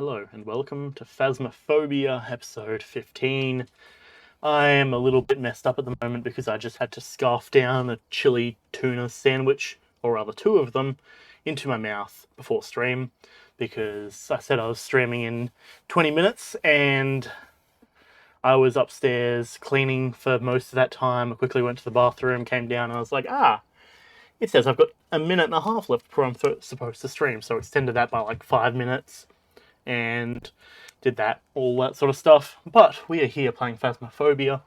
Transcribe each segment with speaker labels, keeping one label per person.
Speaker 1: Hello and welcome to Phasmophobia episode 15. I am a little bit messed up at the moment because I just had to scarf down a chili tuna sandwich, or rather two of them, into my mouth before stream because I said I was streaming in 20 minutes and I was upstairs cleaning for most of that time. I quickly went to the bathroom, came down, and I was like, it says I've got a minute and a half left before I'm supposed to stream, so extended that by like 5 minutes and did that, all that sort of stuff. But we are here playing Phasmophobia.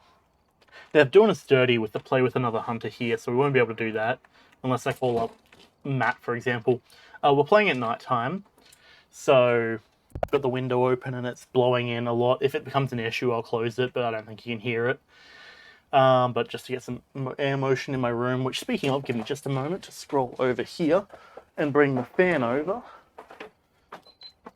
Speaker 1: They're doing us dirty with the play with another hunter here, so we won't be able to do that unless I call up Matt, for example. We're playing at night time, so I've got the window open and it's blowing in a lot. If it becomes an issue, I'll close it, but I don't think you can hear it. But just to get some air motion in my room, which, speaking of, give me just a moment to scroll over here and bring the fan over,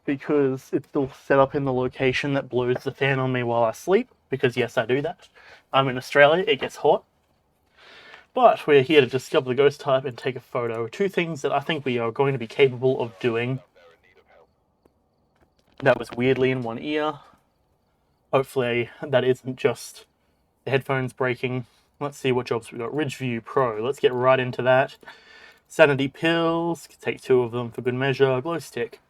Speaker 1: because it's still set up in the location that blows the fan on me while I sleep, because yes, I do that. I'm in Australia, it gets hot. But we're here to discover the ghost type and take a photo. Two things that I think we are going to be capable of doing. That was weirdly in one ear. Hopefully that isn't just the headphones breaking. Let's see what jobs we got. Ridgeview Pro, let's get right into that. Sanity pills, take 2 of them for good measure. Glow stick.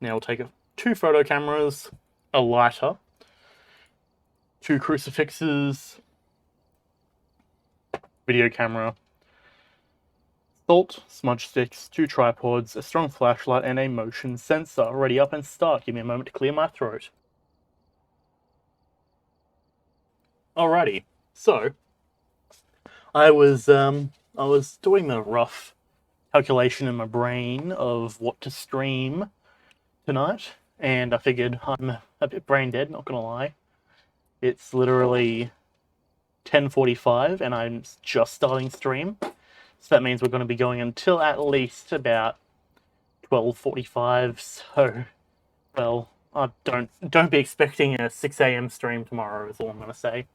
Speaker 1: Now we'll take 2 photo cameras, a lighter, 2 crucifixes, video camera, salt, smudge sticks, 2 tripods, a strong flashlight, and a motion sensor. Ready up and start. Give me a moment to clear my throat. Alrighty, so I was doing the rough calculation in my brain of what to stream tonight, and I figured I'm a bit brain dead, not gonna lie. It's literally 10:45 and I'm just starting stream, so that means we're going to be going until at least about 12:45. So, well, I don't be expecting a 6 a.m. stream tomorrow is all I'm going to say.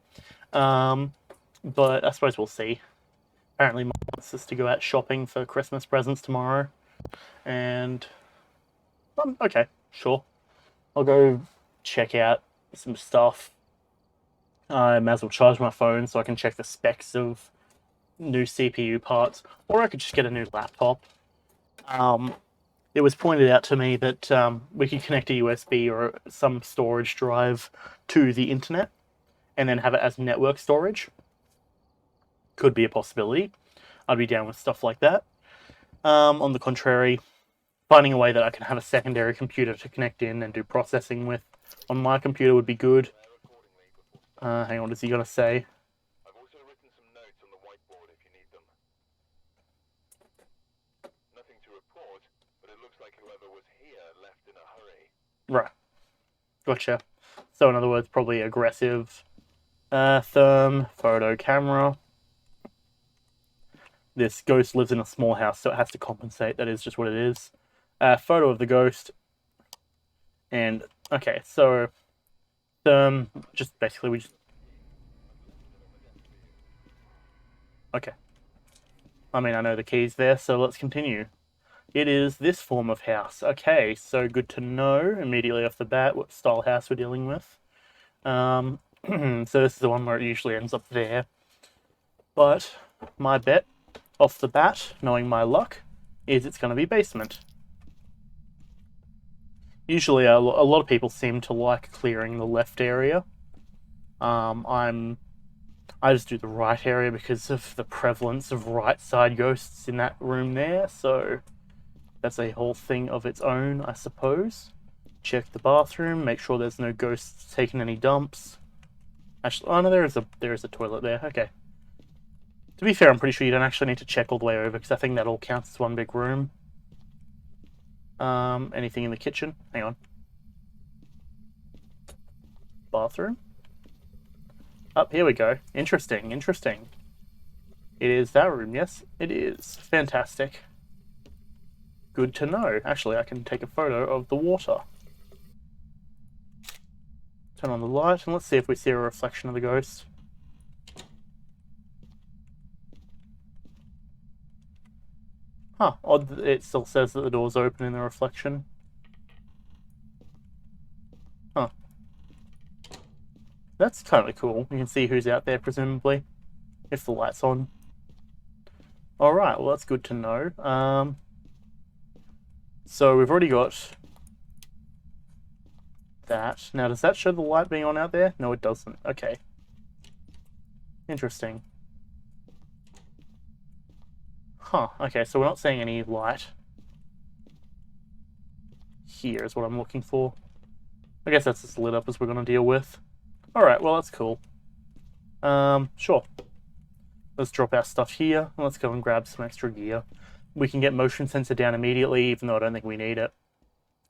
Speaker 1: But I suppose we'll see. Apparently Mom wants us to go out shopping for Christmas presents tomorrow, and okay, sure, I'll go check out some stuff. I might as well charge my phone so I can check the specs of new CPU parts, or I could just get a new laptop. It was pointed out to me that we could connect a USB or some storage drive to the internet and then have it as network storage. Could be a possibility. I'd be down with stuff like that. On the contrary, finding a way that I can have a secondary computer to connect in and do processing with on my computer would be good. Hang on, what is he going to say?
Speaker 2: I've also written some notes on the whiteboard if you need them. Nothing to report, but it looks like whoever was here left in a hurry.
Speaker 1: Right. Gotcha. So in other words, probably aggressive. Therm, photo camera. This ghost lives in a small house, so it has to compensate. That is just what it is. Photo of the ghost. And, okay, so just basically we just... Okay. I mean, I know the key's there, so let's continue. It is this form of house. Okay, so good to know immediately off the bat what style house we're dealing with. So this is the one where it usually ends up there. But my bet off the bat, knowing my luck, is it's going to be basement. Usually a lot of people seem to like clearing the left area. I just do the right area because of the prevalence of right side ghosts in that room there, so that's a whole thing of its own, I suppose. Check the bathroom, make sure there's no ghosts taking any dumps. Actually, oh no, there is a toilet there, okay. To be fair, I'm pretty sure you don't actually need to check all the way over, because I think that all counts as one big room. Anything in the kitchen? Hang on. Bathroom? Up, here we go. Interesting, interesting. It is that room, yes, it is. Fantastic. Good to know. Actually, I can take a photo of the water. Turn on the light, and let's see if we see a reflection of the ghost. Huh, odd that it still says that the door's open in the reflection. That's kind of cool. You can see who's out there, presumably, if the light's on. Alright, well that's good to know. So we've already got that. Now, does that show the light being on out there? No, it doesn't. Okay. Interesting. Huh, okay, so we're not seeing any light. Here is what I'm looking for. I guess that's as lit up as we're going to deal with. Alright, well that's cool. Sure. Let's drop our stuff here, and let's go and grab some extra gear. We can get motion sensor down immediately, even though I don't think we need it.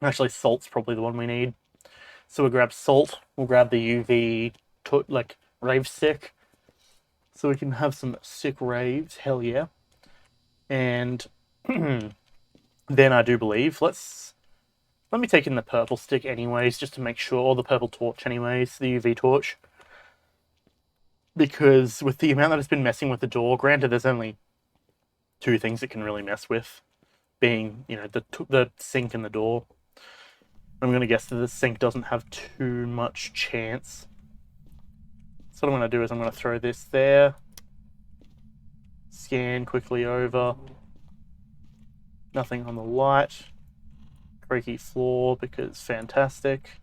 Speaker 1: Actually, salt's probably the one we need. So we'll grab salt, we'll grab the UV, rave stick, so we can have some sick raves, hell yeah. And then I do believe, let me take in the purple stick anyways, just to make sure, or the purple torch anyways, the UV torch. Because with the amount that it's been messing with the door, granted there's only two things it can really mess with, being, you know, the sink and the door. I'm going to guess that the sink doesn't have too much chance. So what I'm going to do is I'm going to throw this there, scan quickly over, nothing on the light, creaky floor because fantastic.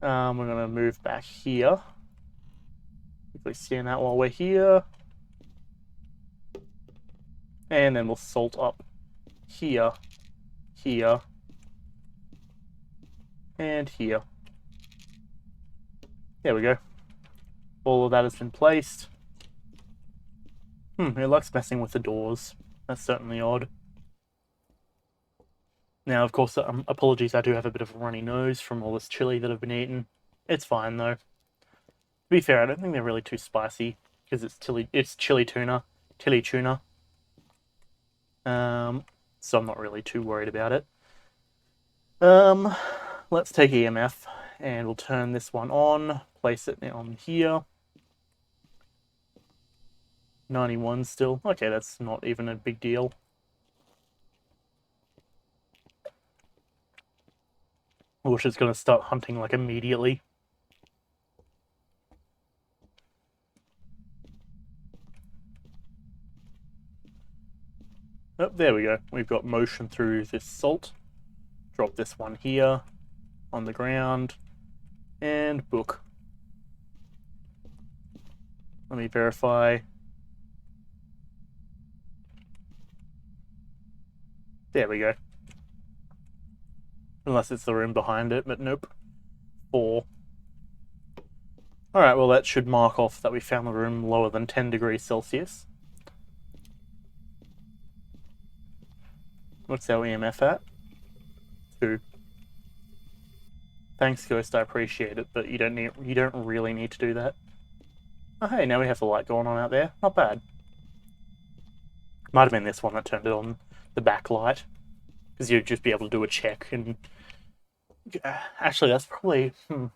Speaker 1: We're going to move back here. Quickly scan that while we're here. And then we'll salt up here, here, and here. There we go. All of that has been placed. It likes messing with the doors. That's certainly odd. Now, of course, apologies, I do have a bit of a runny nose from all this chili that I've been eating. It's fine, though. To be fair, I don't think they're really too spicy, because it's chili tuna. So I'm not really too worried about it. Let's take EMF, and we'll turn this one on, place it on here. 91 still. Okay, that's not even a big deal. We're just going to start hunting, like, immediately. Oh, there we go. We've got motion through this salt. Drop this one here on the ground. And book. Let me verify. There we go. Unless it's the room behind it, but nope. 4. Alright, well that should mark off that we found the room lower than 10 degrees Celsius. What's our EMF at? 2. Thanks, Ghost, I appreciate it, but you don't really need to do that. Oh hey, now we have the light going on out there. Not bad. Might have been this one that turned it on, the backlight. Because you'd just be able to do a check and... Actually, that's probably... The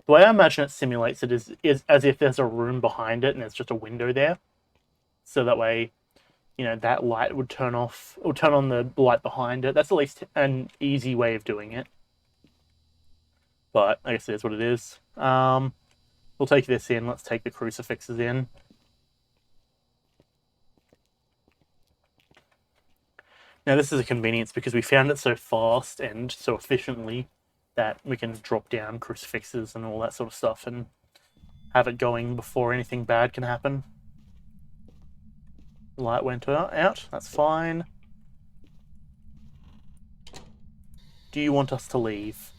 Speaker 1: way I imagine it simulates it is as if there's a room behind it and there's just a window there. So that way, you know, that light would turn off, or turn on the light behind it. That's at least an easy way of doing it. But I guess it is what it is. We'll take this in. Let's take the crucifixes in. Now this is a convenience because we found it so fast and so efficiently that we can drop down crucifixes and all that sort of stuff and have it going before anything bad can happen. The light went out. That's fine. Do you want us to leave?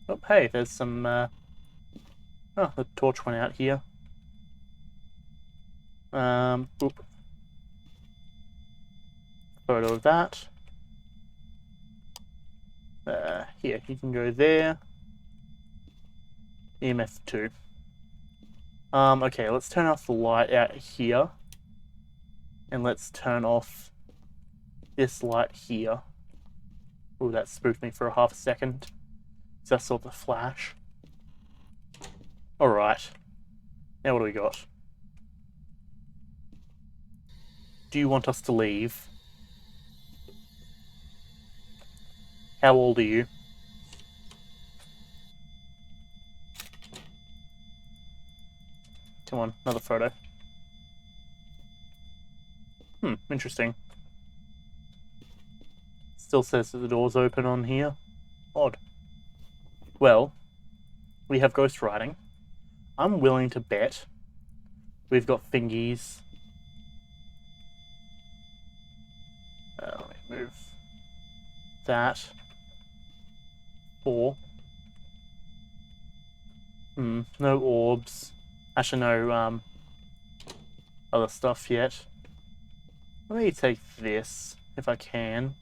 Speaker 1: Oh, hey, there's some... Oh, the torch went out here. Oop. Photo of that. Here, you can go there. EMF 2. Okay, let's turn off the light out here. And let's turn off this light here. Ooh, that spooked me for a half a second. So I saw the flash. Alright. Now what do we got? Do you want us to leave? How old are you? Come on, another photo. Interesting. Still says that the door's open on here. Odd. Well, we have ghost writing. I'm willing to bet we've got fingies. Let me move that. 4. No orbs. Actually, no other stuff yet. Let me take this if I can.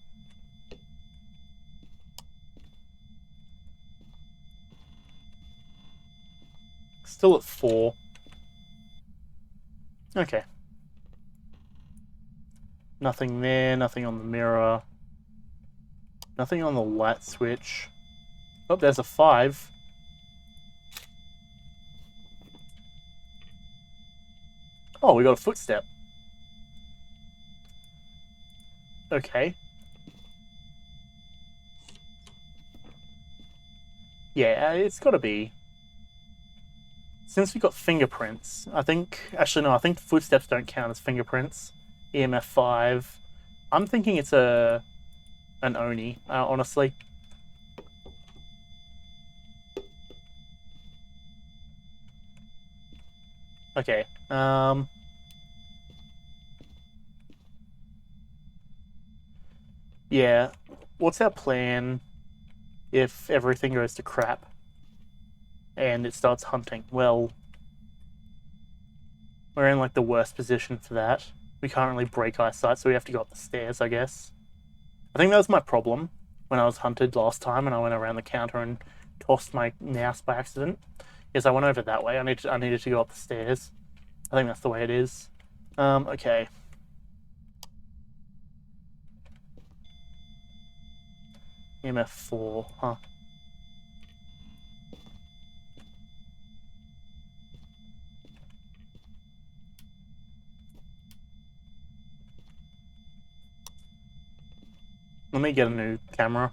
Speaker 1: Still at 4. Okay. Nothing there, nothing on the mirror. Nothing on the light switch. Oh, there's a 5. Oh, we got a footstep. Okay. Yeah, it's gotta be. Since we got fingerprints, I think... Actually, no, I think footsteps don't count as fingerprints. EMF 5. I'm thinking it's an Oni, honestly. Okay, yeah, what's our plan if everything goes to crap and it starts hunting? Well, we're in like the worst position for that. We can't really break eyesight, so we have to go up the stairs, I guess. I think that was my problem when I was hunted last time and I went around the counter and tossed my mouse by accident. Yes, I went over that way. I needed to go up the stairs. I think that's the way it is. Okay. EMF 4, huh? Let me get a new camera.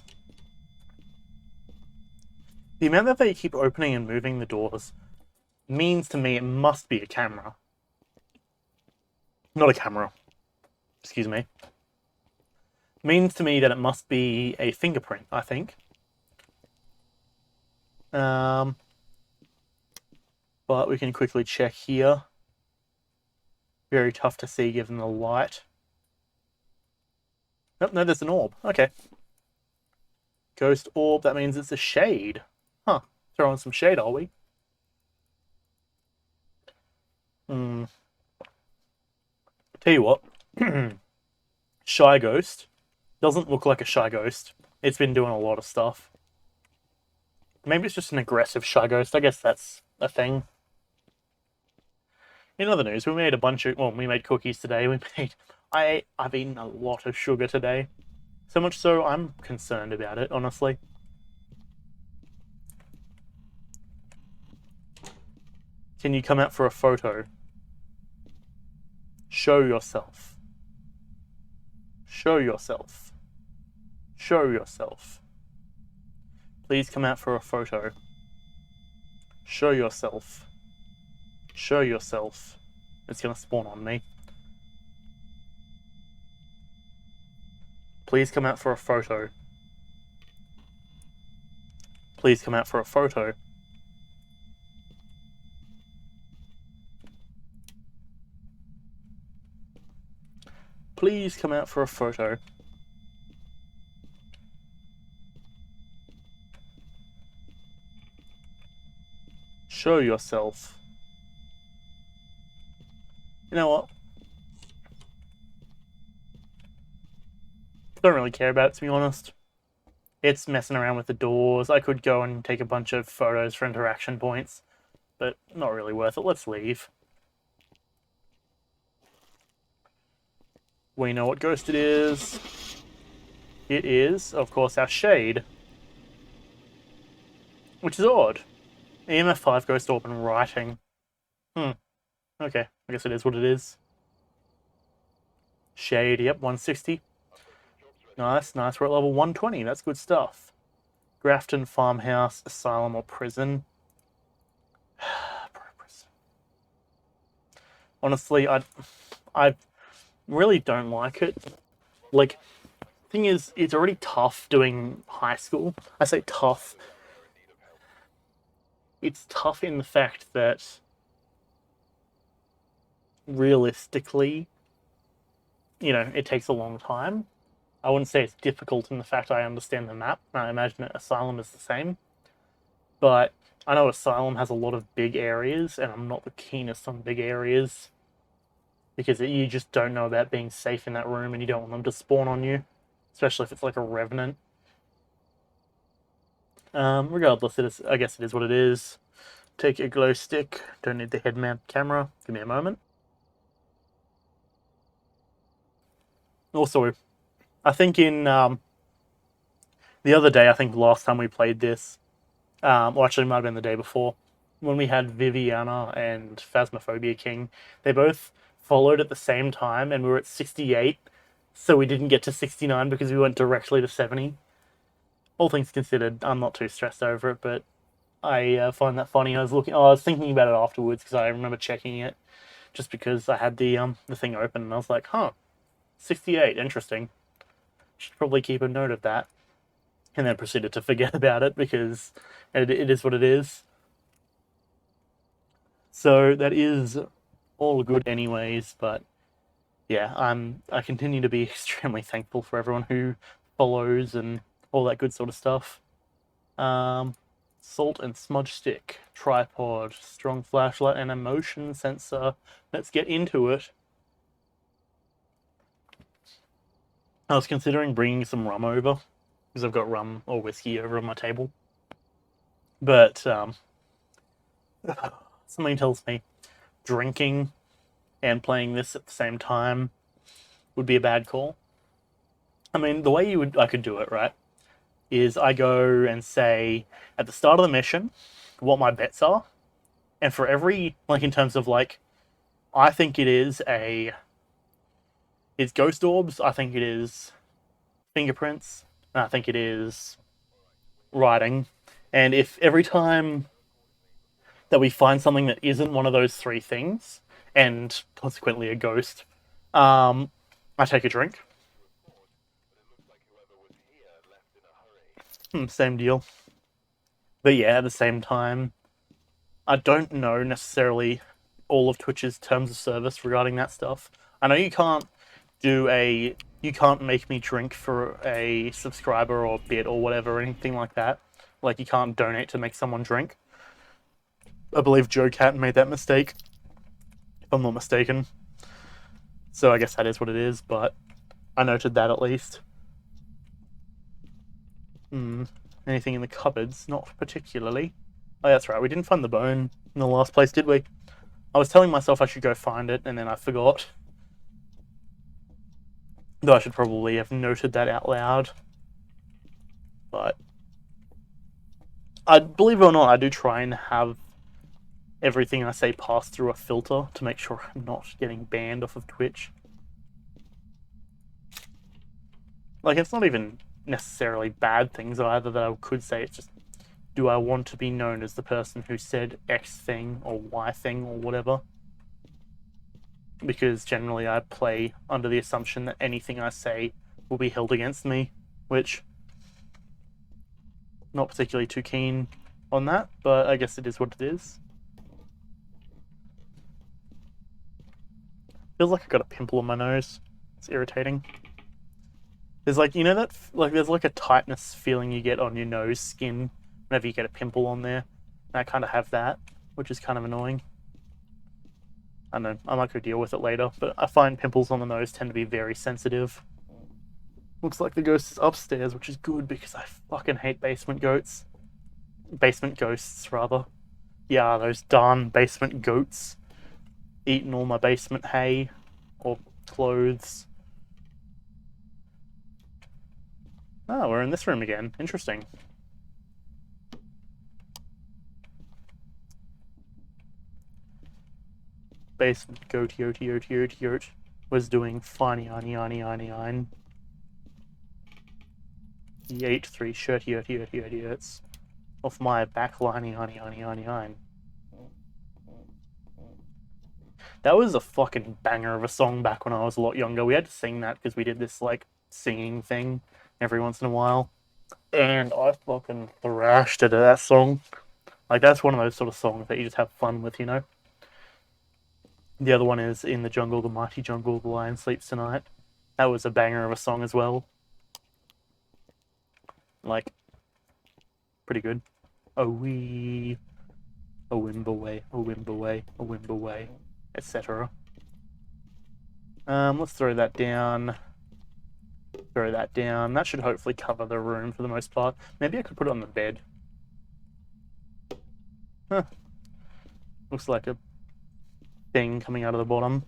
Speaker 1: The amount that they keep opening and moving the doors means to me it must be a camera. Not a camera. Excuse me. Means to me that it must be a fingerprint, I think. But we can quickly check here. Very tough to see given the light. Oh, no, there's an orb. Okay. Ghost orb, that means it's a shade. Huh. Throwing some shade, are we? Tell you what. Shy ghost. Doesn't look like a shy ghost. It's been doing a lot of stuff. Maybe it's just an aggressive shy ghost. I guess that's a thing. In other news, we made a bunch of... Well, we made cookies today. I've eaten a lot of sugar today. So much so, I'm concerned about it, honestly. Can you come out for a photo? Show yourself. Show yourself. Show yourself. Please come out for a photo. Show yourself. Show yourself. It's gonna spawn on me. Please come out for a photo. Please come out for a photo. Please come out for a photo. Show yourself. You know what? Don't really care about it, to be honest. It's messing around with the doors. I could go and take a bunch of photos for interaction points, but not really worth it. Let's leave. We know what ghost it is. It is, of course, our shade. Which is odd. EMF 5 ghost orb and writing. Okay, I guess it is what it is. Shade, yep, 160. Nice, nice. We're at level 120. That's good stuff. Grafton Farmhouse, Asylum, or Prison. Honestly, I really don't like it. Like, thing is, it's already tough doing high school. I say tough. It's tough in the fact that realistically, you know, it takes a long time. I wouldn't say it's difficult in the fact I understand the map. I imagine Asylum is the same. But I know Asylum has a lot of big areas, and I'm not the keenest on big areas. Because you just don't know about being safe in that room, and you don't want them to spawn on you. Especially if it's like a Revenant. Regardless, I guess it is what it is. Take your glow stick. Don't need the head mount camera. Give me a moment. Also, I think in the other day, I think last time we played this, or actually it might have been the day before, when we had Viviana and Phasmophobia King, they both followed at the same time, and we were at 68, so we didn't get to 69 because we went directly to 70. All things considered, I'm not too stressed over it, but I find that funny. I was thinking about it afterwards because I remember checking it, just because I had the thing open, and I was like, huh, 68, interesting. Should probably keep a note of that. And then proceeded to forget about it because it is what it is. So that is all good anyways, but yeah, I continue to be extremely thankful for everyone who follows and all that good sort of stuff. Salt and smudge stick, tripod, strong flashlight, and a motion sensor. Let's get into it. I was considering bringing some rum over, because I've got rum or whiskey over on my table. But something tells me drinking and playing this at the same time would be a bad call. I mean, the way I could do it, right, is I go and say at the start of the mission what my bets are, and for every, like, in terms of, like, I think it's ghost orbs, I think it is fingerprints, and I think it is writing. And if every time that we find something that isn't one of those three things, and consequently a ghost, I take a drink. Same deal. But yeah, at the same time, I don't know necessarily all of Twitch's terms of service regarding that stuff. I know you can't make me drink for a subscriber or bit or whatever, or anything like that. Like, you can't donate to make someone drink. I believe Joe Cat made that mistake, if I'm not mistaken. So I guess that is what it is, but I noted that at least. Anything in the cupboards? Not particularly. Oh, that's right, we didn't find the bone in the last place, did we? I was telling myself I should go find it, and then I forgot. Though I should probably have noted that out loud. But believe it or not, I do try and have everything I say pass through a filter to make sure I'm not getting banned off of Twitch. Like, it's not even necessarily bad things either that I could say. It's just, do I want to be known as the person who said X thing or Y thing or whatever? Because generally I play under the assumption that anything I say will be held against me, which, not particularly too keen on that, but I guess it is what it is. Feels like I got a pimple on my nose. It's irritating. There's like, you know that, like, there's like a tightness feeling you get on your nose skin whenever you get a pimple on there. And I kind of have that, which is kind of annoying. I don't know, I might go deal with it later, but I find pimples on the nose tend to be very sensitive. Looks like the ghost is upstairs, which is good because I fucking hate basement goats. Basement ghosts, rather. Yeah, those darn basement goats. Eating all my basement hay. Or clothes. Oh, we're in this room again. Interesting. Basement goat was doing fine. Yeet 3 shirts off my back line. That was a fucking banger of a song back when I was a lot younger. We had to sing that because we did this like singing thing every once in a while. And I fucking thrashed it to that song. Like that's one of those sort of songs that you just have fun with, you know? The other one is In the Jungle, the Mighty Jungle, the Lion Sleeps Tonight. That was a banger of a song as well. Like, pretty good. Oh wee, a Wimberway, a Wimberway, a Wimberway, etc. Let's throw that down. Throw that down. That should hopefully cover the room for the most part. Maybe I could put it on the bed. Huh. Looks like a thing coming out of the bottom.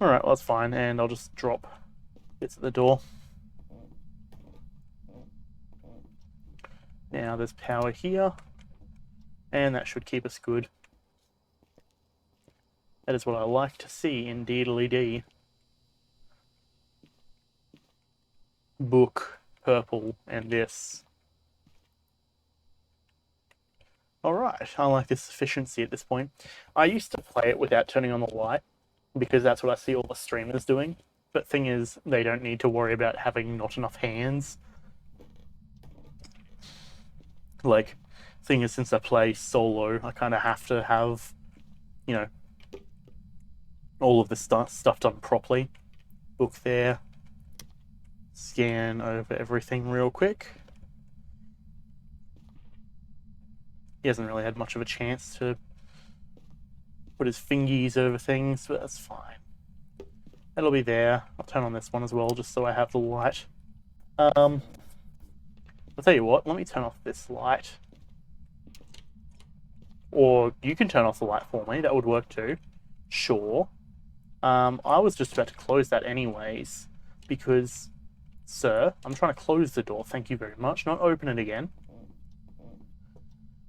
Speaker 1: Alright, well that's fine, and I'll just drop bits at the door. Now there's power here, and that should keep us good. That is what I like to see, indeedly-dee. Book, purple, and this. Alright, I like this efficiency at this point. I used to play it without turning on the light, because that's what I see all the streamers doing. But thing is, they don't need to worry about having not enough hands. Like, thing is, since I play solo, I kind of have to have, you know, all of this stuff done properly. Book there. Scan over everything real quick. He hasn't really had much of a chance to put his fingies over things, but that's fine. That'll be there. I'll turn on this one as well, just so I have the light. I'll tell you what, let me turn off this light. Or you can turn off the light for me, that would work too. Sure. I was just about to close that anyways, because, sir, I'm trying to close the door, thank you very much, not open it again.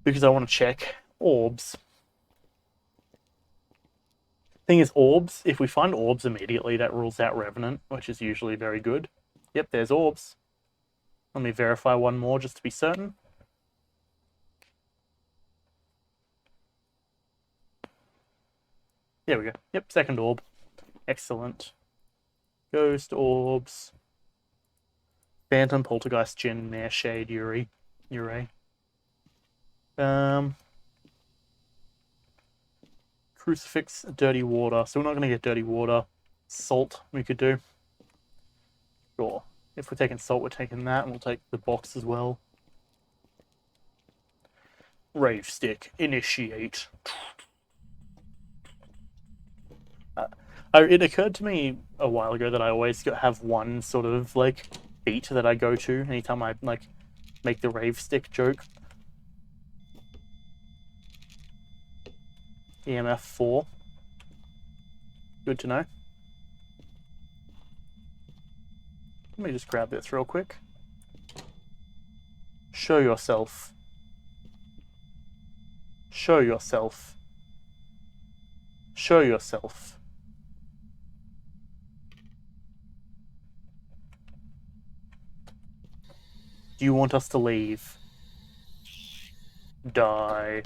Speaker 1: Because I want to check orbs. Thing is, orbs, if we find orbs immediately, that rules out Revenant, which is usually very good. Yep, there's orbs. Let me verify one more just to be certain. There we go. Yep, second orb. Excellent. Ghost orbs. Phantom, Poltergeist, Jinn, Mare Shade, Ure. Crucifix, Dirty Water. So we're not going to get Dirty Water. Salt we could do. Sure. If we're taking salt, we're taking that, and we'll take the box as well. Rave Stick, initiate. It occurred to me a while ago that I always have one sort of like beat that I go to anytime I like make the Rave Stick joke. EMF 4. Good to know. Let me just grab this real quick. Show yourself. Show yourself. Show yourself. Do you want us to leave? Die.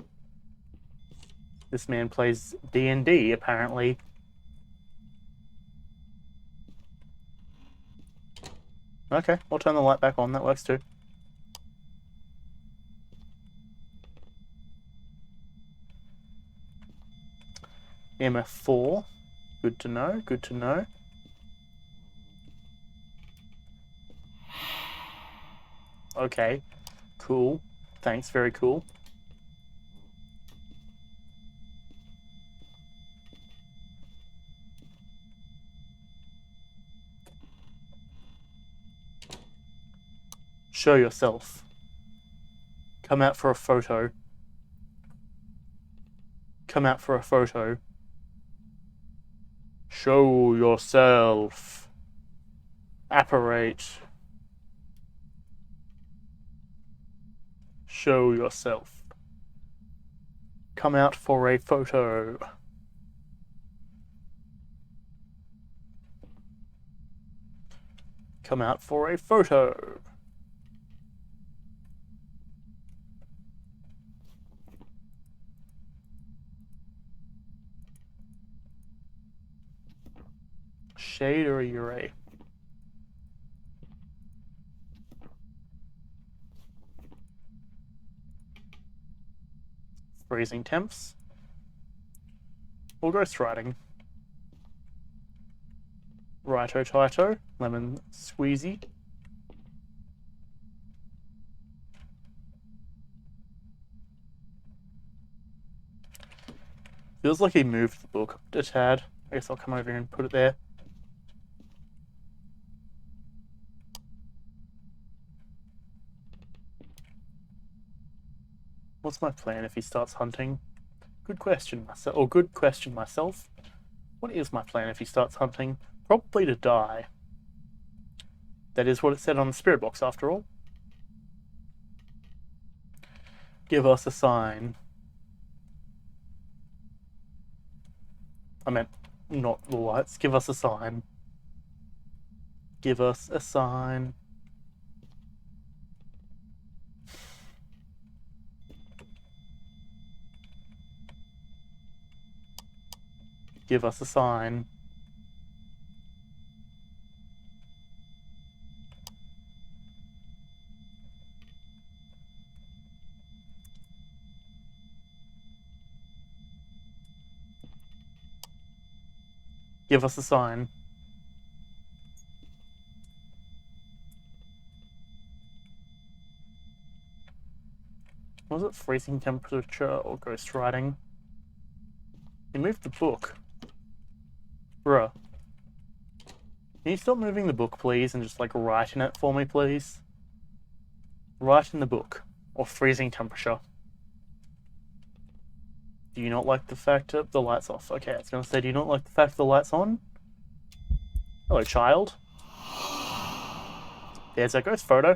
Speaker 1: This man plays D&D, apparently. Okay, we'll turn the light back on. That works too. EMF 4. Good to know, good to know. Okay, cool. Thanks, very cool. Show yourself. Come out for a photo. Come out for a photo. Show yourself. Apparate. Show yourself. Come out for a photo. Come out for a photo. Shade or array? Freezing temps. Or ghostwriting. Righto Tito. Lemon squeezy. Feels like he moved the book a tad. I guess I'll come over here and put it there. What's my plan if he starts hunting? Good question myself. Or good question myself. What is my plan if he starts hunting? Probably to die. That is what it said on the spirit box after all. Give us a sign. I meant not the lights. Give us a sign. Give us a sign. Give us a sign. Give us a sign. Was it freezing temperature or ghostwriting? He moved the book. Bruh. Can you stop moving the book, please, and just, like, write in it for me, please? Write in the book. Or freezing temperature. Do you not like the fact that the light's off? Okay, I was gonna say, do you not like the fact the light's on? Hello, child. There's our ghost photo.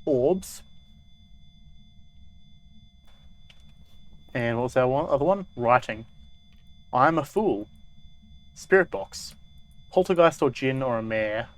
Speaker 1: Orbs. And what was our other one? Writing. I'm a fool. Spirit box. Poltergeist or Jinn or a mare.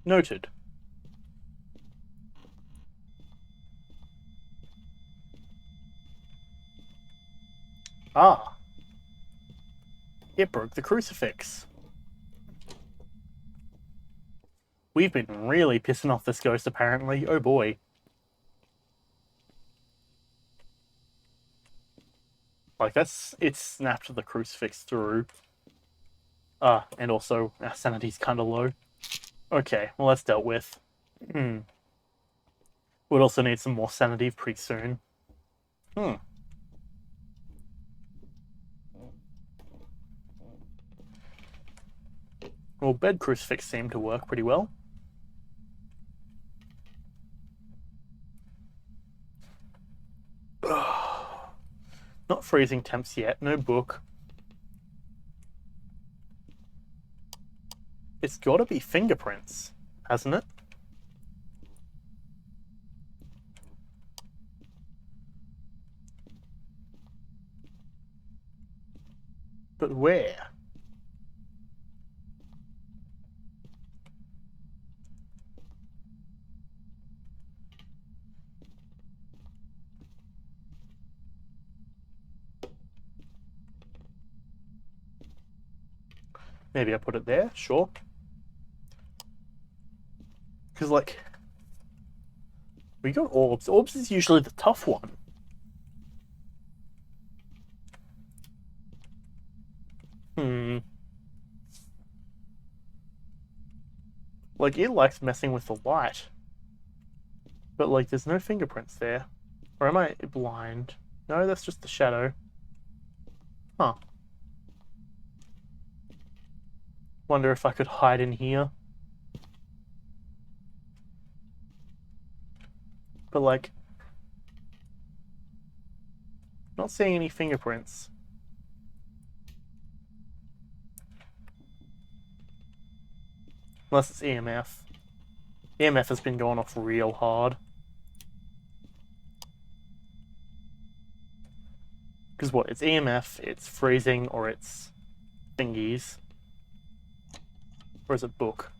Speaker 1: Noted. Ah. It broke the crucifix. We've been really pissing off this ghost, apparently. Oh boy. Like, it snapped the crucifix through. And also, our sanity's kind of low. Okay, well, that's dealt with. We'd also need some more sanity pretty soon. Well, bed crucifix seemed to work pretty well. Not freezing temps yet, no book. It's gotta be fingerprints, hasn't it? But where? Maybe I put it there, sure. Because, like, we got orbs. Orbs is usually the tough one. Like, it likes messing with the light. But, like, there's no fingerprints there. Or am I blind? No, that's just the shadow. Huh. Wonder if I could hide in here. But, like, not seeing any fingerprints. Unless it's EMF. EMF has been going off real hard. Because what? It's EMF, it's freezing, or it's thingies. Or is it book?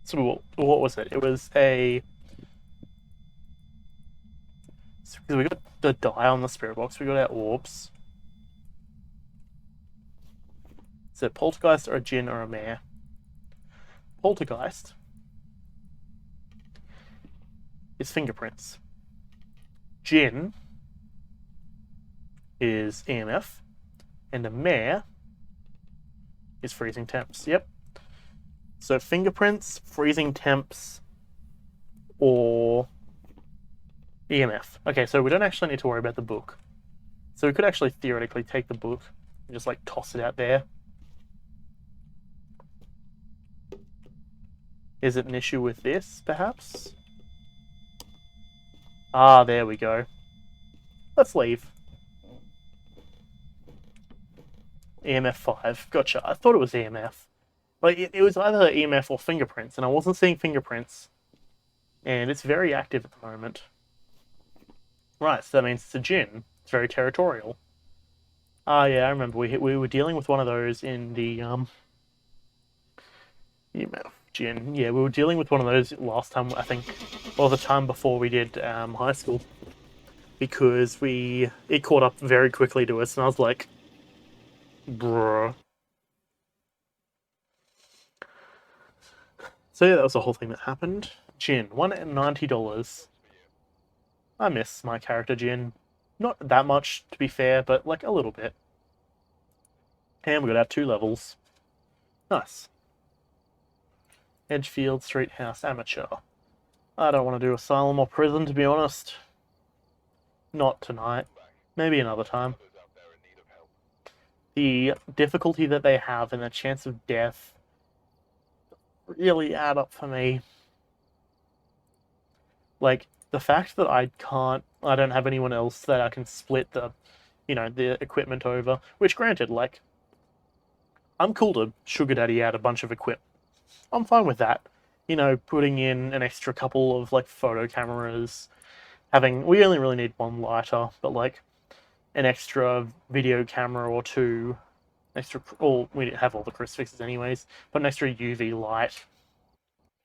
Speaker 1: So what was it? It was a... So we got the die on the spirit box, we got our orbs. Is it poltergeist or a djinn or a mare? Poltergeist is fingerprints. Djinn is EMF. And a mare is freezing temps. Yep. So fingerprints, freezing temps, or EMF. Okay, so we don't actually need to worry about the book. So we could actually theoretically take the book and just like toss it out there. Is it an issue with this, perhaps? Ah, there we go. Let's leave. EMF 5. Gotcha. I thought it was EMF. Like, it was either EMF or fingerprints, and I wasn't seeing fingerprints. And it's very active at the moment. Right, so that means it's a djinn. It's very territorial. Ah, yeah, I remember. We were dealing with one of those in the, EMF djinn. Yeah, we were dealing with one of those last time, I think, or the time before we did high school. Because it caught up very quickly to us, and I was like, bruh. So yeah, that was the whole thing that happened. Jin, $190. I miss my character Jin. Not that much, to be fair, but like a little bit. And we got our 2 levels. Nice. Edgefield Street House Amateur. I don't want to do asylum or prison, to be honest. Not tonight. Maybe another time. The difficulty that they have and the chance of death really add up for me. Like, the fact that I don't have anyone else that I can split the equipment over, which granted, like, I'm cool to sugar daddy out a bunch of equipment. I'm fine with that. Putting in an extra couple of, like, photo cameras, we only really need 1 lighter, but, like, an extra video camera or 2, we have all the crucifixes anyways, but an extra UV light.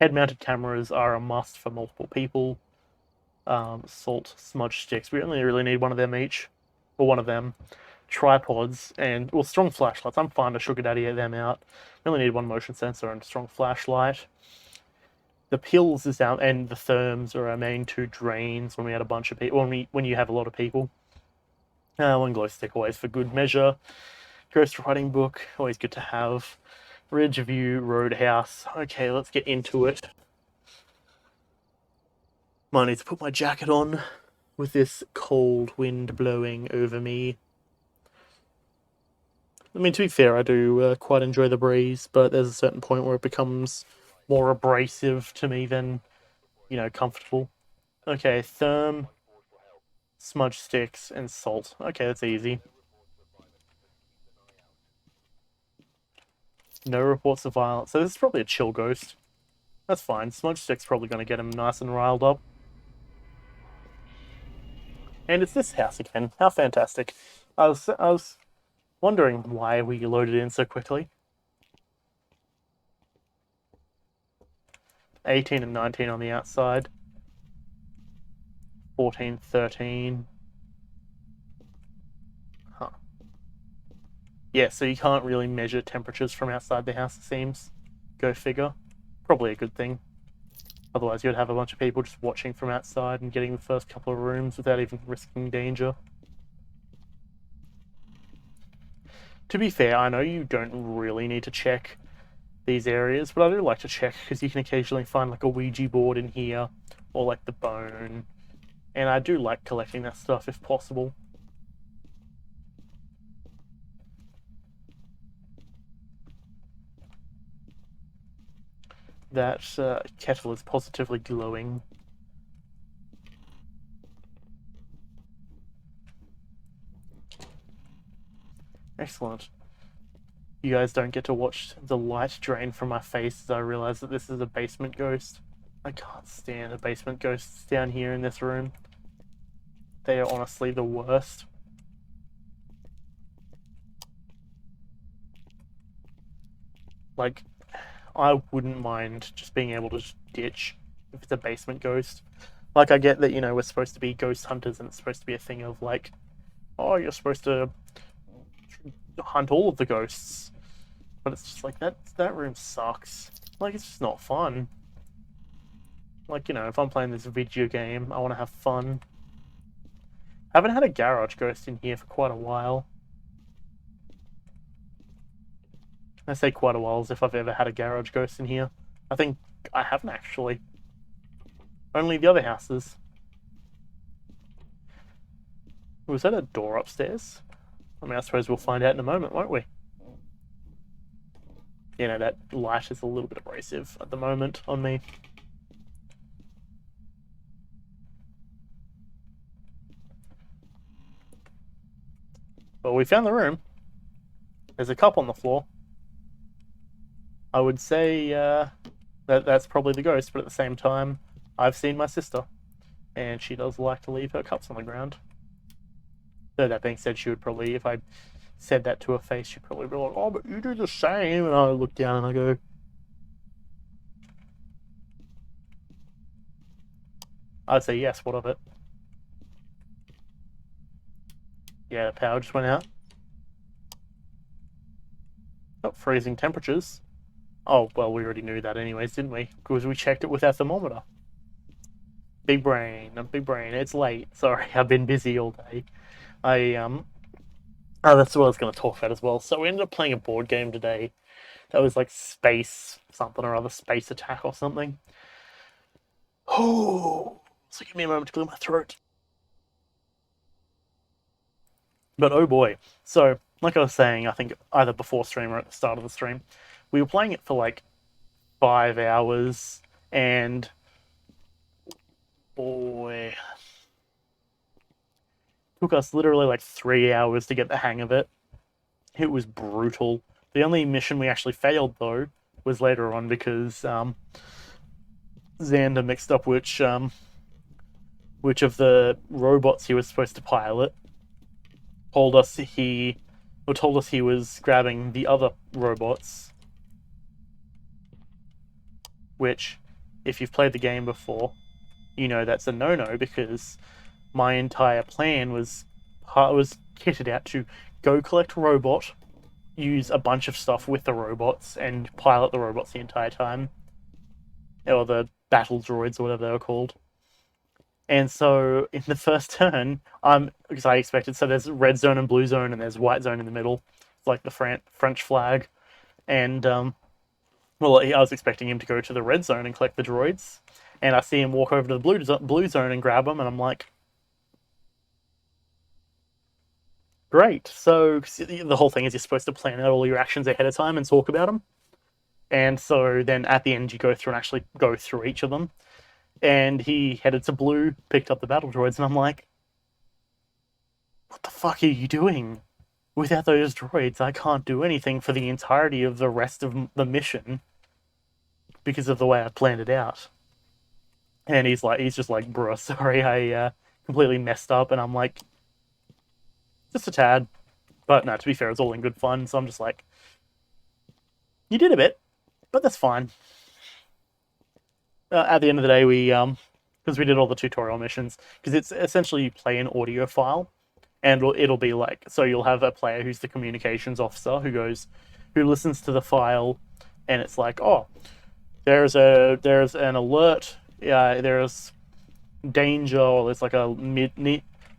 Speaker 1: Head-mounted cameras are a must for multiple people. Salt smudge sticks. We only really need 1 of them each, or 1 of them. Tripods and strong flashlights. I'm fine to sugar daddy them out. We only need 1 motion sensor and a strong flashlight. The pills is out, and the therms are our main 2 drains when we had a bunch of people. When you have a lot of people. 1 glow stick always for good measure. Ghost writing book, always good to have. Ridgeview Roadhouse. Okay, let's get into it. Might need to put my jacket on with this cold wind blowing over me. I mean, to be fair, I do quite enjoy the breeze, but there's a certain point where it becomes more abrasive to me than, comfortable. Okay, therm, smudge sticks, and salt. Okay, that's easy. No reports of violence. So this is probably a chill ghost. That's fine. Smudgestick's probably going to get him nice and riled up. And it's this house again. How fantastic. I was wondering why we loaded in so quickly. 18 and 19 on the outside. 14, 13. Huh. Yeah, so you can't really measure temperatures from outside the house, it seems. Go figure. Probably a good thing. Otherwise, you'd have a bunch of people just watching from outside and getting the first couple of rooms without even risking danger. To be fair, I know you don't really need to check these areas, but I do like to check because you can occasionally find like a Ouija board in here or like the bone, and I do like collecting that stuff if possible. That kettle is positively glowing. Excellent. You guys don't get to watch the light drain from my face as I realize that this is a basement ghost. I can't stand the basement ghosts down here in this room. They are honestly the worst. Like, I wouldn't mind just being able to just ditch if it's a basement ghost. Like, I get that, you know, we're supposed to be ghost hunters and it's supposed to be a thing of like, oh, you're supposed to hunt all of the ghosts. But it's just like, that room sucks. Like, it's just not fun. Like, you know, if I'm playing this video game, I want to have fun. I haven't had a garage ghost in here for quite a while. I say quite a while as if I've ever had a garage ghost in here. I think I haven't actually. Only the other houses. Was that a door upstairs? I mean, I suppose we'll find out in a moment, won't we? You know, that light is a little bit abrasive at the moment on me. Well, we found the room. There's a cup on the floor. I would say that's probably the ghost, but at the same time, I've seen my sister, and she does like to leave her cups on the ground. Though that being said, she would probably, if I said that to her face, she'd probably be like, oh, but you do the same. And I look down and I go, I'd say yes, what of it? Yeah, the power just went out. Oh, freezing temperatures. Oh, well, we already knew that anyways, didn't we? Because we checked it with our thermometer. Big brain, big brain. It's late. Sorry, I've been busy all day. Oh, that's what I was going to talk about as well. So we ended up playing a board game today. That was like Space something or other, Space Attack or something. Oh, so give me a moment to clear my throat. But oh boy. So, like I was saying, I think either before stream or at the start of the stream, we were playing it for like 5 hours, and boy, took us literally like 3 hours to get the hang of it. It was brutal. The only mission we actually failed though was later on because Xander mixed up which of the robots he was supposed to pilot. Told us he was grabbing the other robots, which, if you've played the game before, you know that's a no-no because my entire plan was kitted out to go collect a robot, use a bunch of stuff with the robots, and pilot the robots the entire time. Or the battle droids, or whatever they were called. And so, in the first turn, because I expected, so there's red zone and blue zone, and there's white zone in the middle. It's like the French flag. And, well, I was expecting him to go to the red zone and collect the droids. And I see him walk over to the blue zone and grab them, and I'm like, great. So the whole thing is you're supposed to plan out all your actions ahead of time and talk about them. And so then at the end you go through and actually go through each of them. And he headed to blue, picked up the battle droids, and I'm like, what the fuck are you doing? without those droids, I can't do anything for the entirety of the rest of the mission because of the way I planned it out. And he's just like, bruh, sorry, I completely messed up. And I'm like, just a tad. But no, to be fair, it's all in good fun. So I'm just like, you did a bit, but that's fine. At the end of the day, because we did all the tutorial missions, because it's essentially you play an audio file, and it'll be like, so you'll have a player who's the communications officer who listens to the file, and it's like, oh, there's an alert, there's danger, or there's like a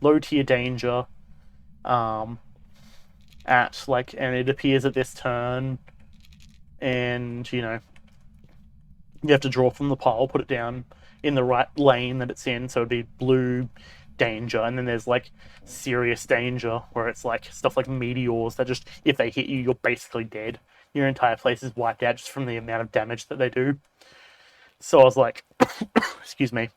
Speaker 1: low tier danger, at like, and it appears at this turn, and you have to draw from the pile, put it down in the right lane that it's in, so it'd be blue danger, and then there's like serious danger where it's like stuff like meteors that just, if they hit you, you're basically dead. Your entire place is wiped out just from the amount of damage that they do. So I was like, excuse me,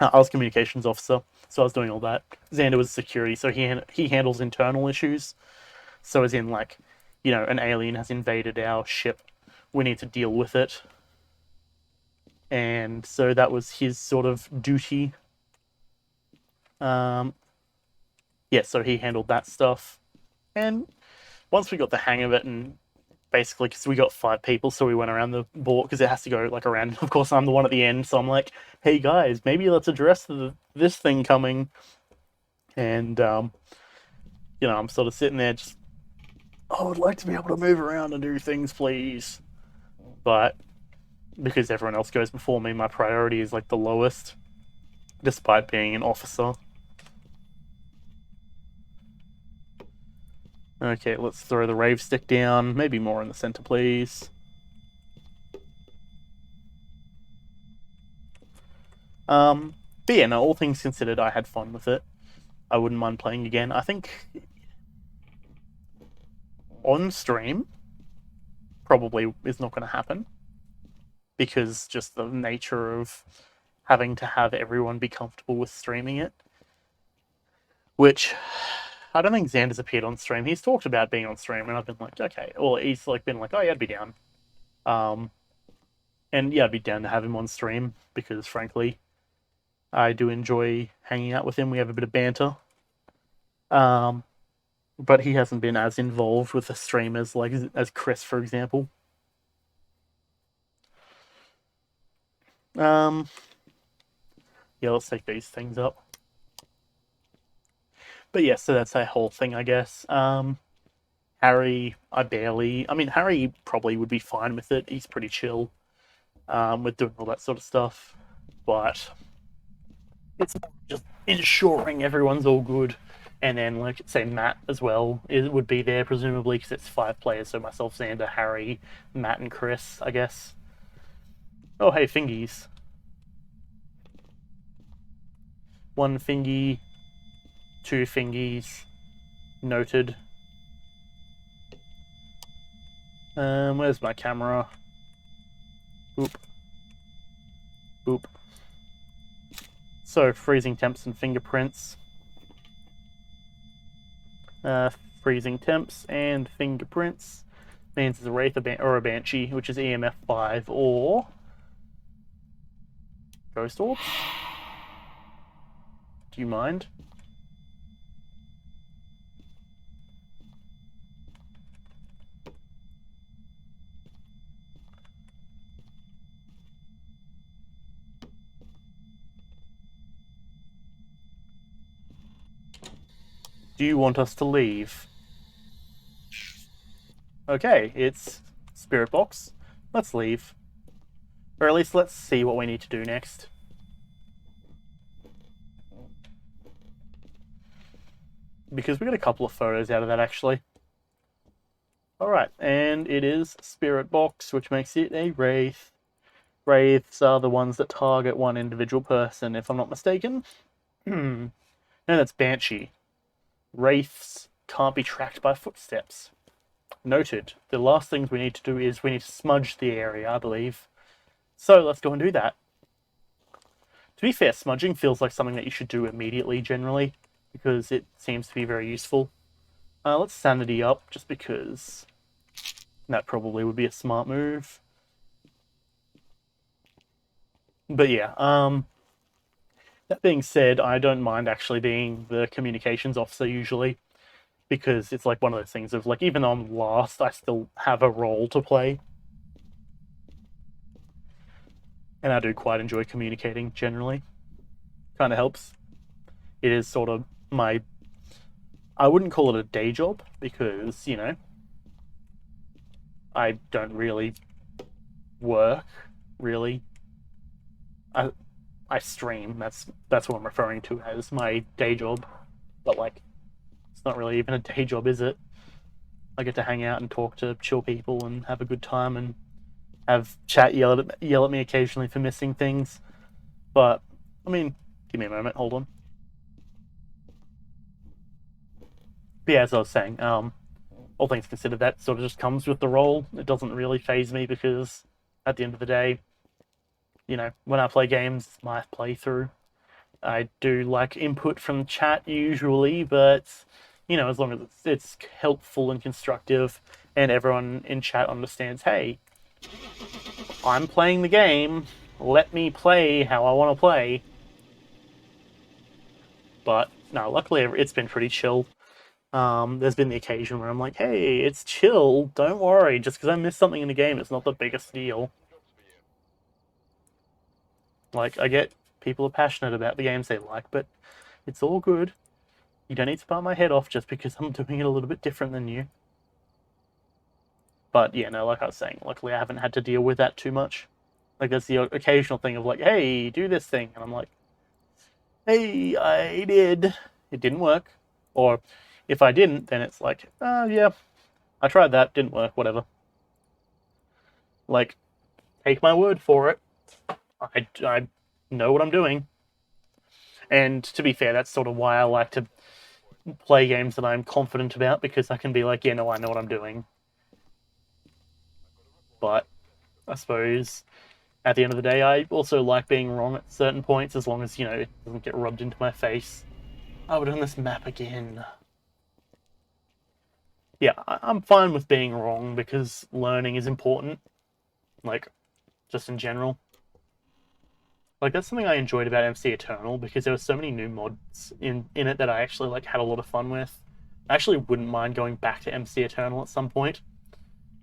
Speaker 1: I was communications officer, so I was doing all that. Xander was security, so he handles internal issues. So as in like, an alien has invaded our ship, we need to deal with it. And so that was his sort of duty. Yeah, so he handled that stuff. And once we got the hang of it, and basically, because we got 5 people, so we went around the board, because it has to go like around. Of course, I'm the one at the end, so I'm like, hey guys, maybe let's address this thing coming. And, I'm sort of sitting there just, I would like to be able to move around and do things, please. But because everyone else goes before me, my priority is like the lowest, despite being an officer. Okay, let's throw the rave stick down. Maybe more in the center, please. But yeah, no, all things considered, I had fun with it. I wouldn't mind playing again. I think on stream probably is not going to happen, because just the nature of having to have everyone be comfortable with streaming it. Which, I don't think Xander's appeared on stream. He's talked about being on stream, and I've been like, okay. Well, he's like been like, oh yeah, I'd be down. And yeah, I'd be down to have him on stream, because frankly, I do enjoy hanging out with him. We have a bit of banter. But he hasn't been as involved with the streamers like as Chris, for example. Yeah, let's take these things up. But yeah, so that's that whole thing, I guess. Harry, Harry probably would be fine with it. He's pretty chill with doing all that sort of stuff. But it's just ensuring everyone's all good. And then, like, say Matt as well, it would be there, presumably, because it's 5 players. So myself, Xander, Harry, Matt, and Chris, I guess. Oh, hey, fingies. 1 fingy, 2 fingies. Noted. Where's my camera? Oop. Oop. So, freezing temps and fingerprints. Freezing temps and fingerprints means it's a Wraith or a Banshee, which is EMF 5 or Ghost Orbs. Do you mind? Do you want us to leave? Okay, it's Spirit Box. Let's leave. Or at least let's see what we need to do next. Because we got a couple of photos out of that, actually. Alright, and it is Spirit Box, which makes it a Wraith. Wraiths are the ones that target one individual person, if I'm not mistaken. No, that's Banshee. Wraiths can't be tracked by footsteps. Noted. The last things we need to do is we need to smudge the area, I believe. So let's go and do that. To be fair, smudging feels like something that you should do immediately, generally, because it seems to be very useful. Let's sanity up, just because that probably would be a smart move. But yeah, that being said, I don't mind actually being the communications officer usually, because it's like one of those things of like, even though I'm last, I still have a role to play. And I do quite enjoy communicating generally. Kind of helps. It is sort of my... I wouldn't call it a day job, because, you know, I don't really work, really. I stream, that's what I'm referring to as my day job. But, like, it's not really even a day job, is it? I get to hang out and talk to chill people and have a good time and have chat yell at me occasionally for missing things. But, I mean, give me a moment, hold on. But yeah, as I was saying, all things considered, that sort of just comes with the role. It doesn't really phase me, because at the end of the day, you know, when I play games, it's my playthrough. I do like input from chat usually, but, you know, as long as it's helpful and constructive and everyone in chat understands, hey, I'm playing the game, let me play how I want to play. But no, luckily it's been pretty chill. There's been the occasion where I'm like, hey, it's chill, don't worry, just because I missed something in the game, it's not the biggest deal. Like, I get people are passionate about the games they like, but it's all good. You don't need to bite my head off just because I'm doing it a little bit different than you. But yeah, no, like I was saying, luckily I haven't had to deal with that too much. Like, there's the occasional thing of like, hey, do this thing, and I'm like, hey, I did. It didn't work. Or if I didn't, then it's like, yeah, I tried that, didn't work, whatever. Like, take my word for it. I know what I'm doing. And to be fair, that's sort of why I like to play games that I'm confident about, because I can be like, yeah, no, I know what I'm doing. But I suppose at the end of the day, I also like being wrong at certain points, as long as, you know, it doesn't get rubbed into my face. Oh, we're doing this map again. Yeah, I'm fine with being wrong, because learning is important. Like, just in general. Like, that's something I enjoyed about MC Eternal, because there were so many new mods in it that I actually like had a lot of fun with. I actually wouldn't mind going back to MC Eternal at some point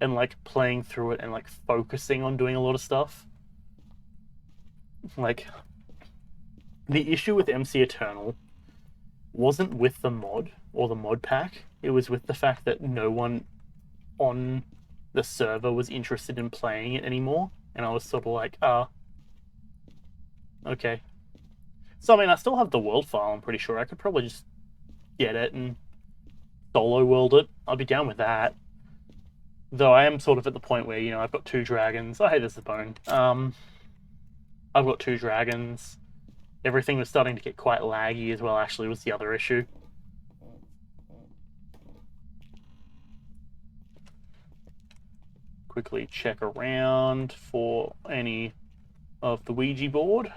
Speaker 1: and like playing through it and like focusing on doing a lot of stuff. Like, the issue with MC Eternal wasn't with the mod or the mod pack. It was with the fact that no one on the server was interested in playing it anymore, and I was sort of like, okay. So I mean, I still have the world file. I'm pretty sure I could probably just get it and solo world it. I'll be down with that. Though I am sort of at the point where, you know, I've got 2 dragons. Oh, hey, there's the bone. I've got 2 dragons. Everything was starting to get quite laggy as well, actually, was the other issue. Quickly check around for any of the Ouija board.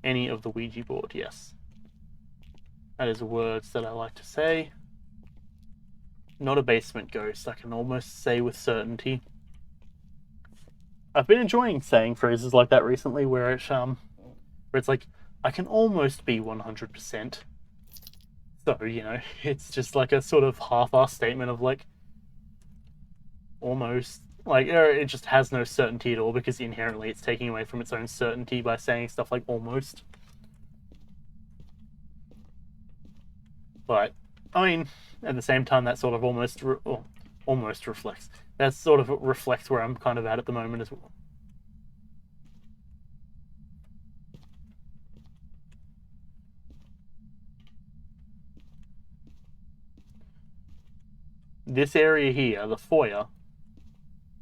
Speaker 1: Any of the Ouija board, yes. That is words that I like to say. Not a basement ghost, I can almost say with certainty. I've been enjoying saying phrases like that recently, where it's like, I can almost be 100%. So, you know, it's just like a sort of half-assed statement of like, almost. Like, it just has no certainty at all, because inherently it's taking away from its own certainty by saying stuff like almost. But, I mean, at the same time, that sort of almost reflects. That sort of reflects where I'm kind of at the moment as well. This area here, the foyer,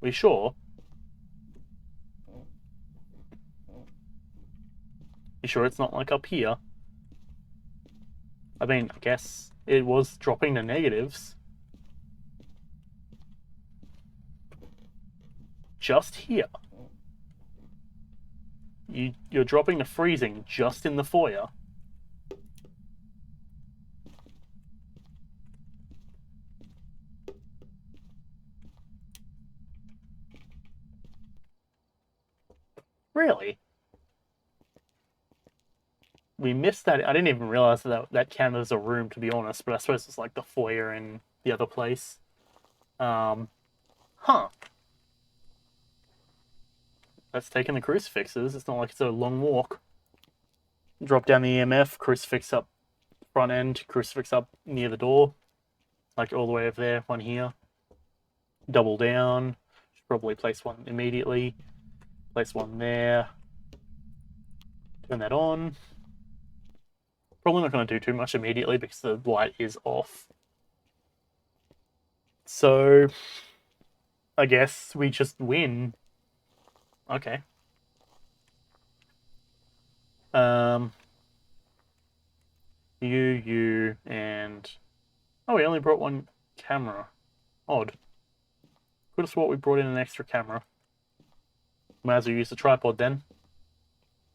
Speaker 1: we sure? You sure it's not like up here? I mean, I guess it was dropping the negatives. Just here. You're dropping the freezing just in the foyer. Really? We missed that. I didn't even realize that counted as a room, to be honest, but I suppose it's like the foyer in the other place. Huh. Let's take in the crucifixes. It's not like it's a long walk. Drop down the EMF, crucifix up front end, crucifix up near the door. Like all the way over there, one here. Double down. Should probably place one immediately. Place one there. Turn that on. Probably not going to do too much immediately because the light is off. So, I guess we just win. Okay. You, and... Oh, we only brought one camera. Odd. Could have swore we brought in an extra camera. Might as well use the tripod then.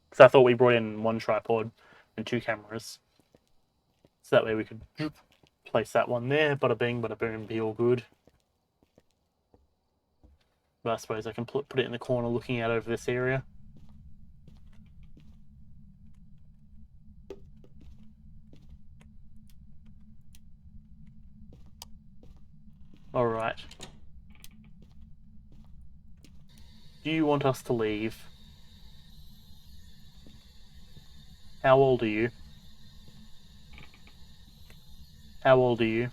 Speaker 1: Because I thought we brought in one tripod and two cameras. So that way we could place that one there. Bada bing, bada boom, be all good. But I suppose I can put it in the corner looking out over this area. Alright. Do you want us to leave? How old are you? How old are you?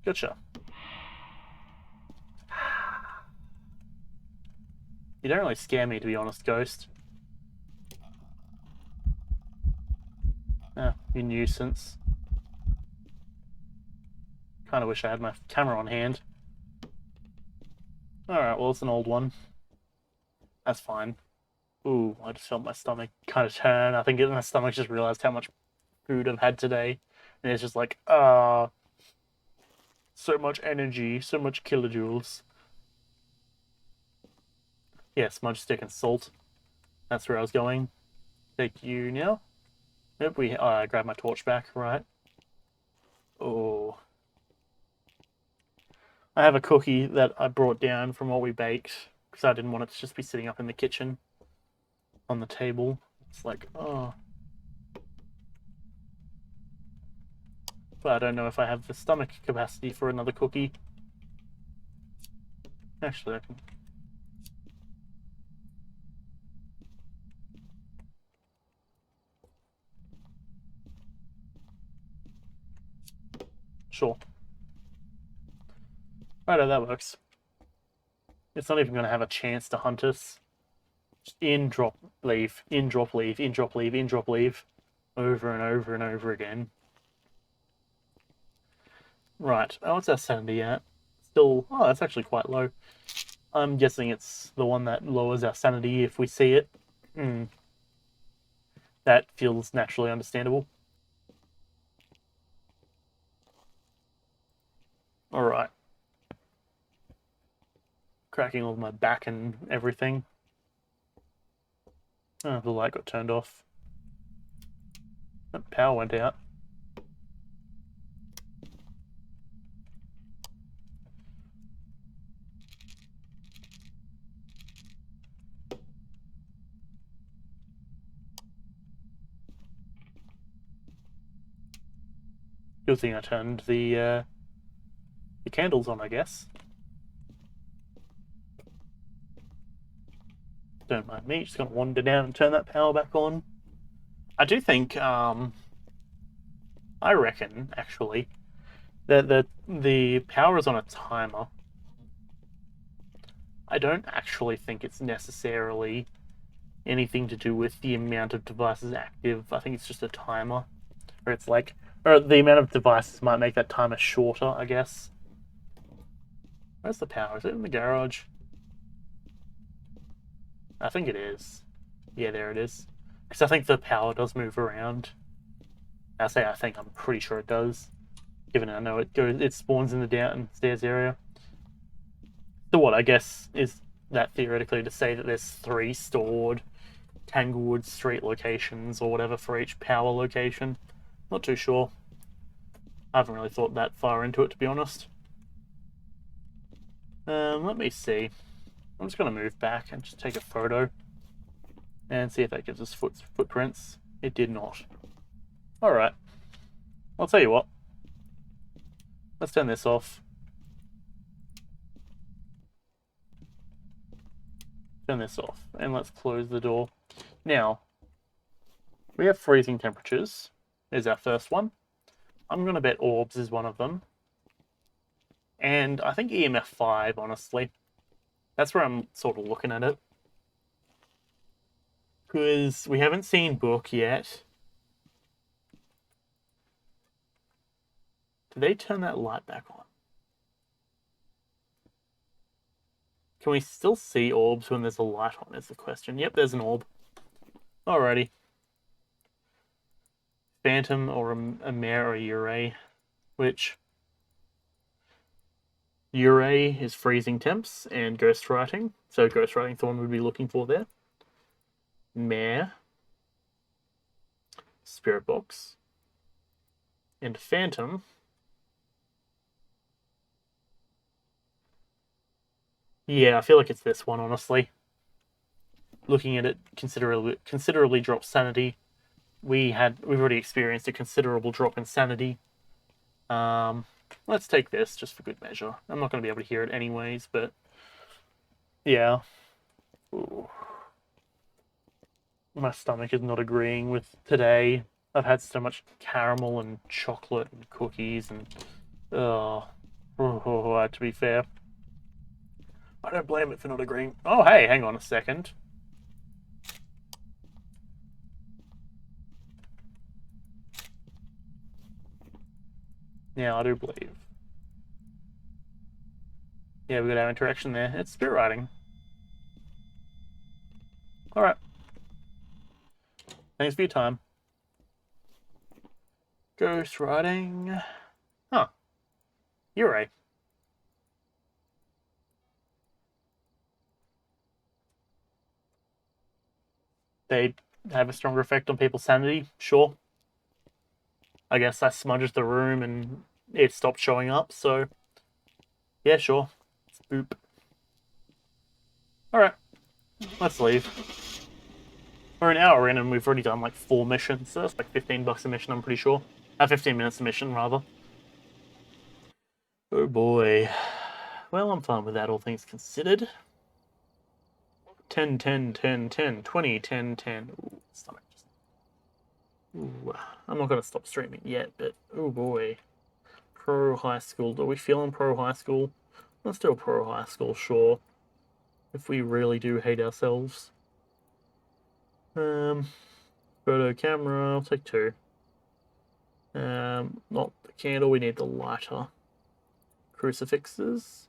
Speaker 1: Gotcha. You don't really scare me, to be honest, Ghost. Ah, you nuisance. Kinda wish I had my camera on hand. Alright, well, it's an old one. That's fine. Ooh, I just felt my stomach kind of turn. I think my stomach just realized how much food I've had today. And it's just like, so much energy, so much kilojoules. Yeah, smudge stick and salt. That's where I was going. Take you now. Nope, I grabbed my torch back, right. Oh. I have a cookie that I brought down from what we baked, because I didn't want it to just be sitting up in the kitchen on the table. It's like, oh. But I don't know if I have the stomach capacity for another cookie. Actually, I can... Sure. Righto, that works. It's not even going to have a chance to hunt us. Just in, drop, leave, in, drop, leave, in, drop, leave, in, drop, leave. Over and over and over again. Right, what's our sanity at? Still, oh, that's actually quite low. I'm guessing it's the one that lowers our sanity if we see it. That feels naturally understandable. Alright. Cracking all my back and everything. Oh, the light got turned off. Oh, power went out. Good thing I turned the candles on, I guess. Don't mind me, just gonna wander down and turn that power back on. I do think, I reckon, actually, that the power is on a timer. I don't actually think it's necessarily anything to do with the amount of devices active. I think it's just a timer. Or it's like, or the amount of devices might make that timer shorter, I guess. Where's the power? Is it in the garage? I think it is. Yeah, there it is. Because I think the power does move around. I think, I'm pretty sure it does. Given I know it spawns in the downstairs area. So what, I guess, is that theoretically to say that there's 3 stored Tanglewood Street locations or whatever for each power location? Not too sure. I haven't really thought that far into it, to be honest. Let me see. I'm just going to move back and just take a photo and see if that gives us footprints. It did not. Alright. I'll tell you what. Let's turn this off. Turn this off. And let's close the door. Now, we have freezing temperatures. Is our first one. I'm going to bet orbs is one of them. And I think EMF 5, honestly. That's where I'm sort of looking at it. Because we haven't seen book yet. Did they turn that light back on? Can we still see orbs when there's a light on is the question. Yep, there's an orb. Alrighty. Phantom or a mare or a Ure. Which... Ure is freezing temps and ghostwriting. So ghostwriting Thorn would be looking for there. Mare. Spirit box. And Phantom. Yeah, I feel like it's this one, honestly. Looking at it, considerably dropped sanity. We've already experienced a considerable drop in sanity. Let's take this just for good measure. I'm not going to be able to hear it anyways, but yeah. Ooh. My stomach is not agreeing with today. I've had so much caramel and chocolate and cookies and to be fair, I don't blame it for not agreeing. Oh, hey, hang on a second. Yeah, I do believe. Yeah, we got our interaction there. It's spirit writing. Alright. Thanks for your time. Ghost writing. Huh. You're right. They have a stronger effect on people's sanity, sure. I guess I smudged the room and it stopped showing up, so yeah, sure. Boop. Alright, let's leave. We're an hour in and we've already done like 4 missions, so that's like $15 a mission, I'm pretty sure. 15 minutes a mission, rather. Oh boy. Well, I'm fine with that, all things considered. 10, 10, 10, 10, 20, 10, 10. Ooh, stomach. Ooh, I'm not going to stop streaming yet, but oh boy. Pro high school. Are we feeling pro high school? Let's do a pro high school, sure. If we really do hate ourselves. Photo camera, I'll take 2. Not the candle, we need the lighter. Crucifixes.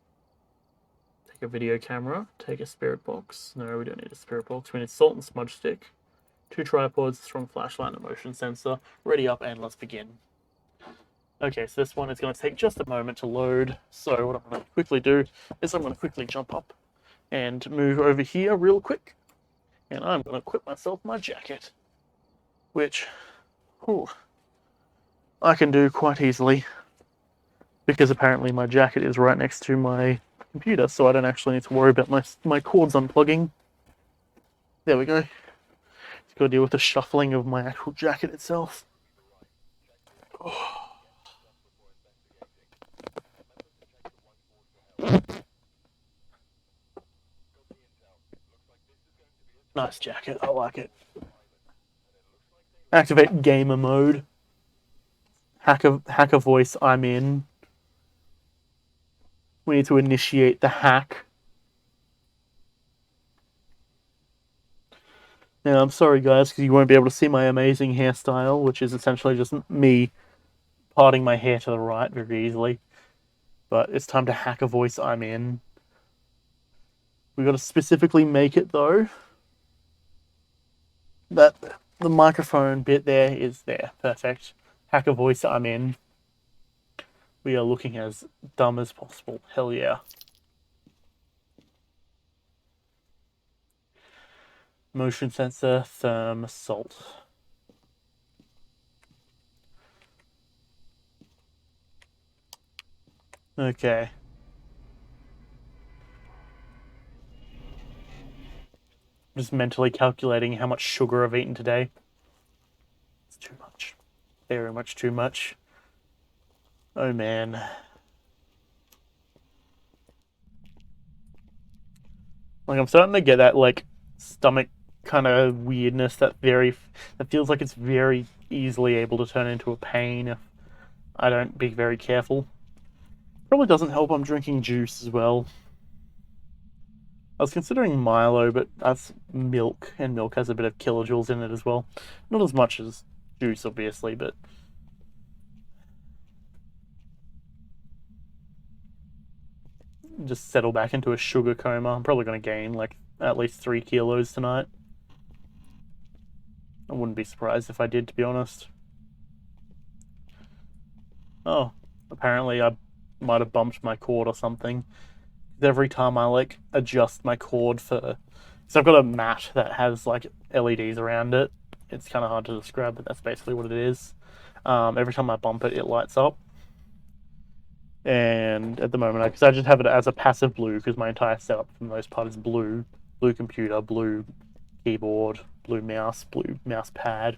Speaker 1: Take a video camera. Take a spirit box. No, we don't need a spirit box. We need salt and smudge stick. 2 tripods, strong flashlight, and a motion sensor. Ready up, and let's begin. Okay, so this one is going to take just a moment to load. So what I'm going to quickly do is I'm going to quickly jump up and move over here real quick. And I'm going to equip myself my jacket. Which, I can do quite easily. Because apparently my jacket is right next to my computer, so I don't actually need to worry about my cords unplugging. There we go. Just got to deal with the shuffling of my actual jacket itself. Oh. Nice jacket, I like it. Activate gamer mode. Hacker voice, I'm in. We need to initiate the hack. Now, I'm sorry guys, because you won't be able to see my amazing hairstyle, which is essentially just me parting my hair to the right very easily. But it's time to hack a voice, I'm in. We got to specifically make it though that the microphone bit there is there. Perfect. Hack a voice, I'm in. We are looking as dumb as possible. Hell yeah. Motion sensor, therm, salt. Okay. Just mentally calculating how much sugar I've eaten today. It's too much. Very much too much. Oh man. Like I'm starting to get that like stomach kind of weirdness that feels like it's very easily able to turn into a pain if I don't be very careful. Probably doesn't help I'm drinking juice as well. I was considering Milo, but that's milk, and milk has a bit of kilojoules in it as well. Not as much as juice, obviously, but just settle back into a sugar coma. I'm probably going to gain like at least 3 kilos tonight. I wouldn't be surprised if I did, to be honest. Oh, apparently I might have bumped my cord or something. Every time I like adjust my cord for, so I've got a mat that has like LEDs around it. It's kind of hard to describe, but that's basically what it is. Every time I bump it, it lights up. And at the moment, because I just have it as a passive blue, because my entire setup for the most part is blue computer, blue keyboard, blue mouse pad.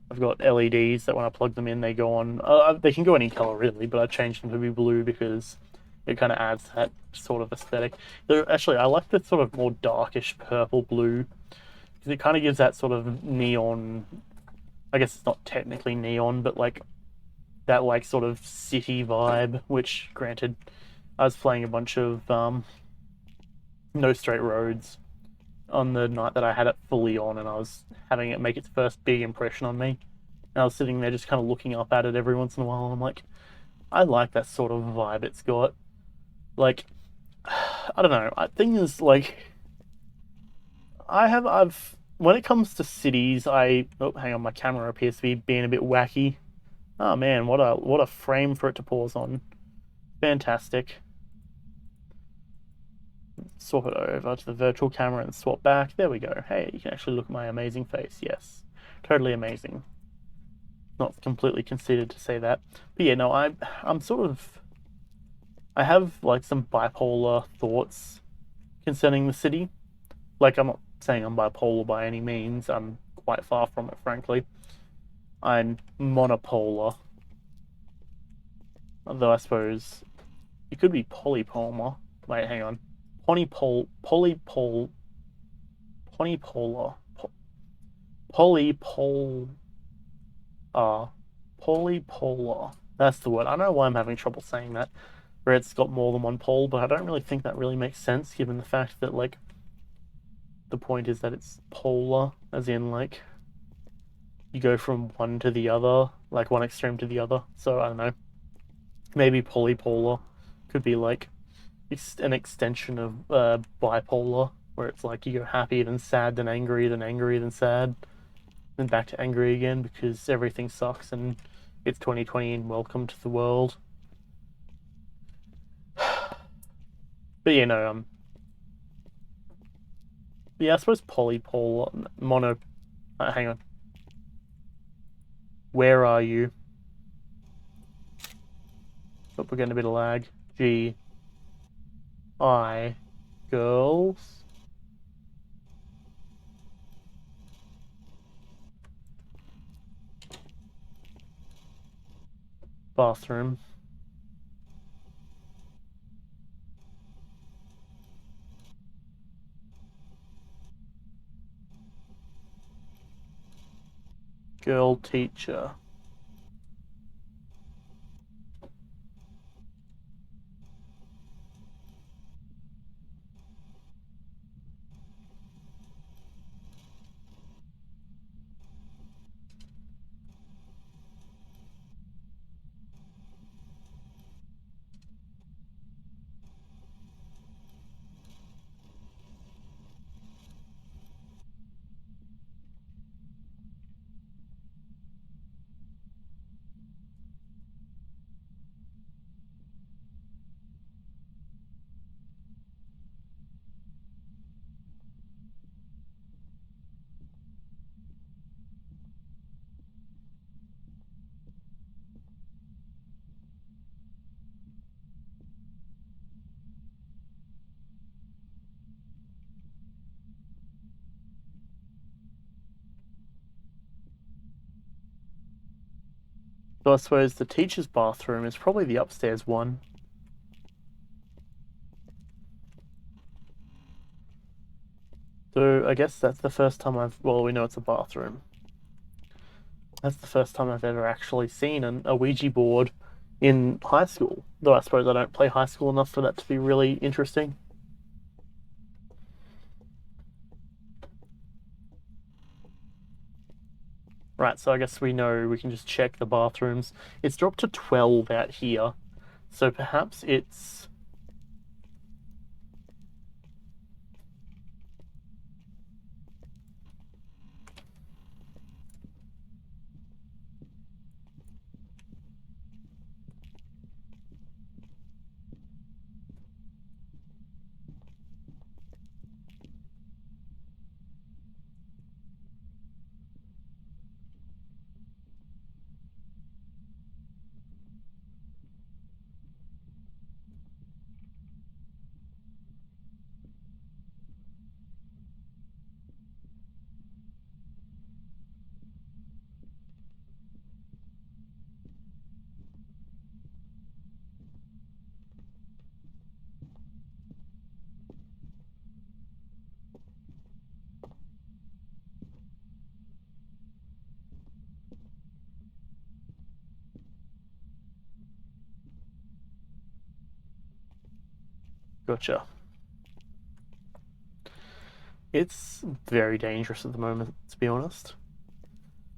Speaker 1: I've got LEDs that when I plug them in, they go on. They can go any color really, but I changed them to be blue because it kind of adds that sort of aesthetic. Actually, I like the sort of more darkish purple blue because it kind of gives that sort of neon. I guess it's not technically neon, but like that like sort of city vibe. Which, granted, I was playing a bunch of No Straight Roads on the night that I had it fully on, and I was having it make its first big impression on me. And I was sitting there just kind of looking up at it every once in a while, and I'm like, I like that sort of vibe it's got. Like, I don't know. Thing is, like, I've when it comes to cities, oh, hang on, my camera appears to be being a bit wacky. Oh man, what a frame for it to pause on. Fantastic. Swap it over to the virtual camera and swap back. There we go. Hey, you can actually look at my amazing face. Yes, totally amazing. Not completely conceited to say that, but yeah, no, I'm sort of, I have like some bipolar thoughts concerning the city. Like, I'm not saying I'm bipolar by any means. I'm quite far from it, frankly. I'm monopolar, although I suppose it could be polypolar. Wait, hang on. Polypolar, polypol, polypolar. That's the word. I don't know why I'm having trouble saying that. Where it's got more than one pole, but I don't really think that really makes sense given the fact that like the point is that it's polar, as in like you go from one to the other, like one extreme to the other. So I don't know. Maybe polypolar could be like it's an extension of bipolar, where it's like you go happy, then sad, then angry, then angry, then sad, then back to angry again because everything sucks and it's 2020 and welcome to the world. But you know, yeah, I suppose polypolar, mono. Hang on. Where are you? But we're getting a bit of lag. G. I. Girls. Bathroom. Girl teacher. So I suppose the teacher's bathroom is probably the upstairs one. So I guess that's the first time well, we know it's a bathroom. That's the first time I've ever actually seen a Ouija board in high school. Though I suppose I don't play high school enough for that to be really interesting. Right, so I guess we know we can just check the bathrooms. It's dropped to 12 out here. So perhaps it's... Gotcha. It's very dangerous at the moment, to be honest.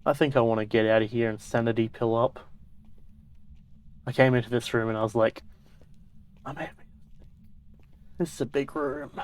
Speaker 1: I think I want to get out of here and sanity pill up. I came into this room and I was like, I'm happy. This is a big room.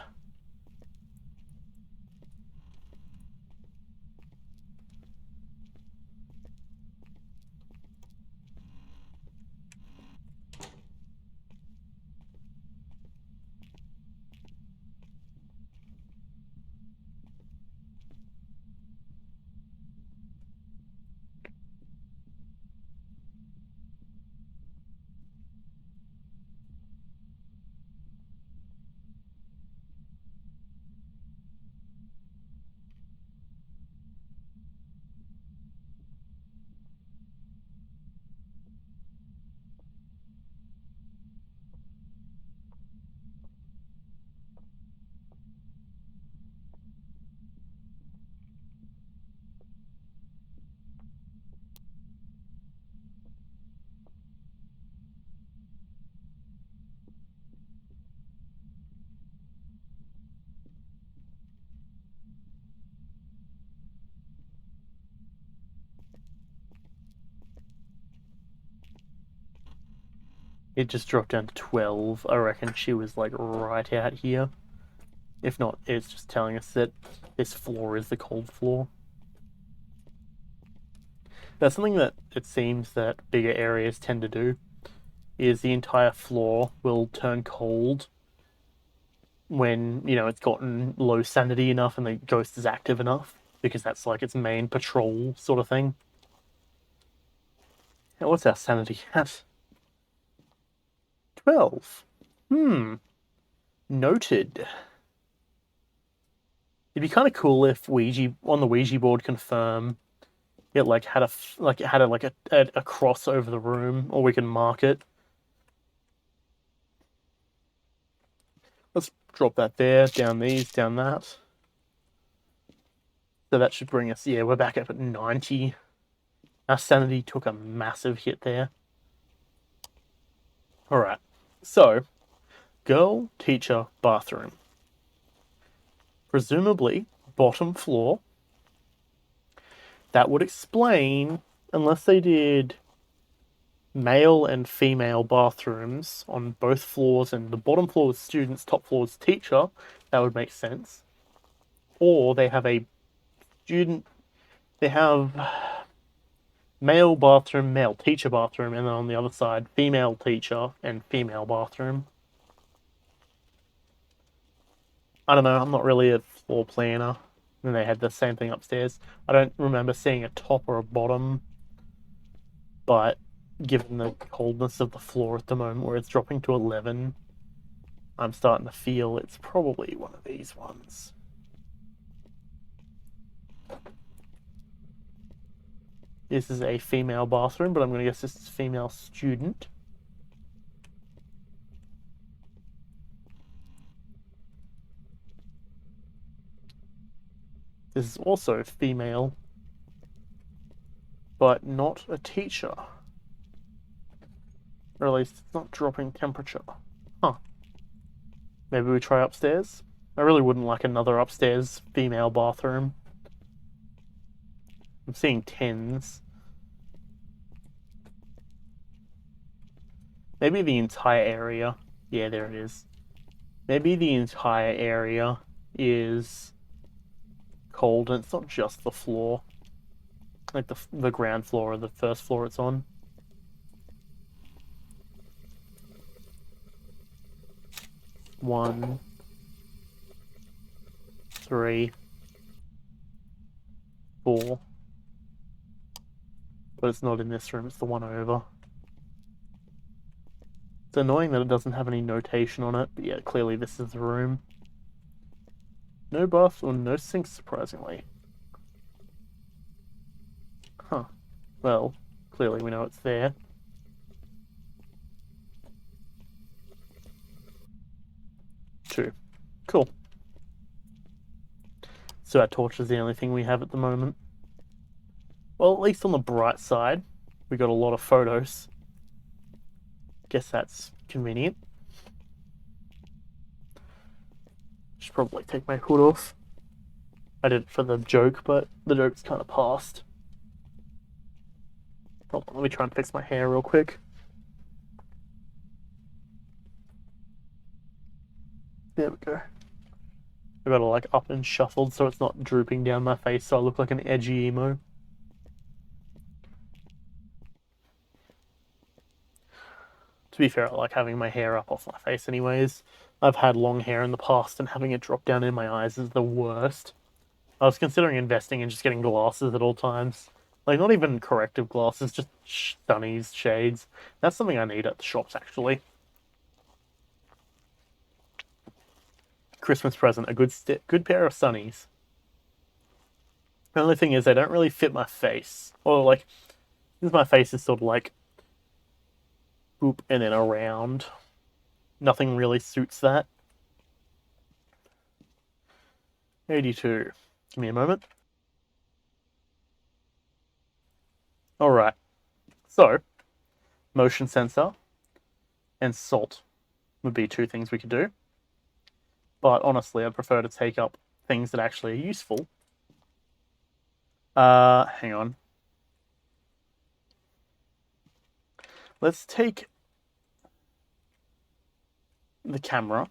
Speaker 1: It just dropped down to 12. I reckon she was like right out here. If not, it's just telling us that this floor is the cold floor. That's something that it seems that bigger areas tend to do, is the entire floor will turn cold when, you know, it's gotten low sanity enough and the ghost is active enough, because that's like its main patrol sort of thing. Now, what's our sanity at? 12. Noted. It'd be kind of cool if Ouija on the Ouija board confirm it like had a cross over the room, or we can mark it. Let's drop that there, down these, down that. So that should bring us, yeah, we're back up at 90. Our sanity took a massive hit there. Alright, so, girl, teacher, bathroom. Presumably, bottom floor. That would explain, unless they did male and female bathrooms on both floors, and the bottom floor was students, top floor was teacher, that would make sense. Or they have a student, they have male bathroom, male teacher bathroom, and then on the other side, female teacher and female bathroom. I don't know, I'm not really a floor planner. And they had the same thing upstairs. I don't remember seeing a top or a bottom, but given the coldness of the floor at the moment, where it's dropping to 11, I'm starting to feel it's probably one of these ones. This is a female bathroom, but I'm going to guess this is female student. This is also female, but not a teacher. Or at least it's not dropping temperature. Huh. Maybe we try upstairs? I really wouldn't like another upstairs female bathroom. I'm seeing 10s. Maybe the entire area. Yeah, there it is. Maybe the entire area is cold and it's not just the floor. Like the ground floor or the first floor it's on. One, 3, 4. But it's not in this room, it's the one over. It's annoying that it doesn't have any notation on it, but yeah, clearly this is the room. No bath or no sink, surprisingly. Huh. Well, clearly we know it's there. Two. Cool. So our torch is the only thing we have at the moment. Well, at least on the bright side, we got a lot of photos. Guess that's convenient. Should probably take my hood off. I did it for the joke, but the joke's kind of past. Hold on, let me try and fix my hair real quick. There we go. I got it like up and shuffled so it's not drooping down my face so I look like an edgy emo. To be fair, I like having my hair up off my face anyways. I've had long hair in the past and having it drop down in my eyes is the worst. I was considering investing in just getting glasses at all times. Like, not even corrective glasses, just sunnies, shades. That's something I need at the shops, actually. Christmas present, a good pair of sunnies. The only thing is they don't really fit my face. Or, like, because my face is sort of like boop and then around. Nothing really suits that. 82. Give me a moment. Alright. So, motion sensor and salt would be two things we could do. But honestly, I'd prefer to take up things that actually are useful. Hang on. Let's take the camera,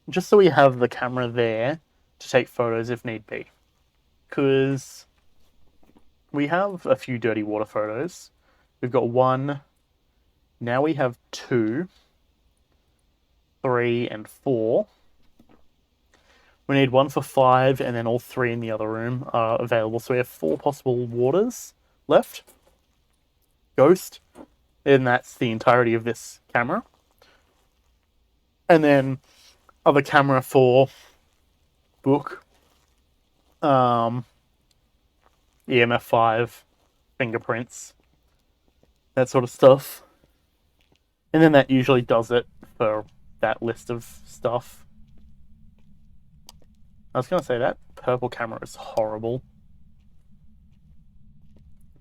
Speaker 1: just so we have the camera there to take photos if need be. Because we have a few dirty water photos. We've got 1. Now we have 2, 3, and 4. We need 1 for 5, and then all 3 in the other room are available. So we have 4 possible waters left. Ghost. And that's the entirety of this camera. And then other camera for book. EMF 5, fingerprints, that sort of stuff. And then that usually does it for that list of stuff. I was going to say that purple camera is horrible.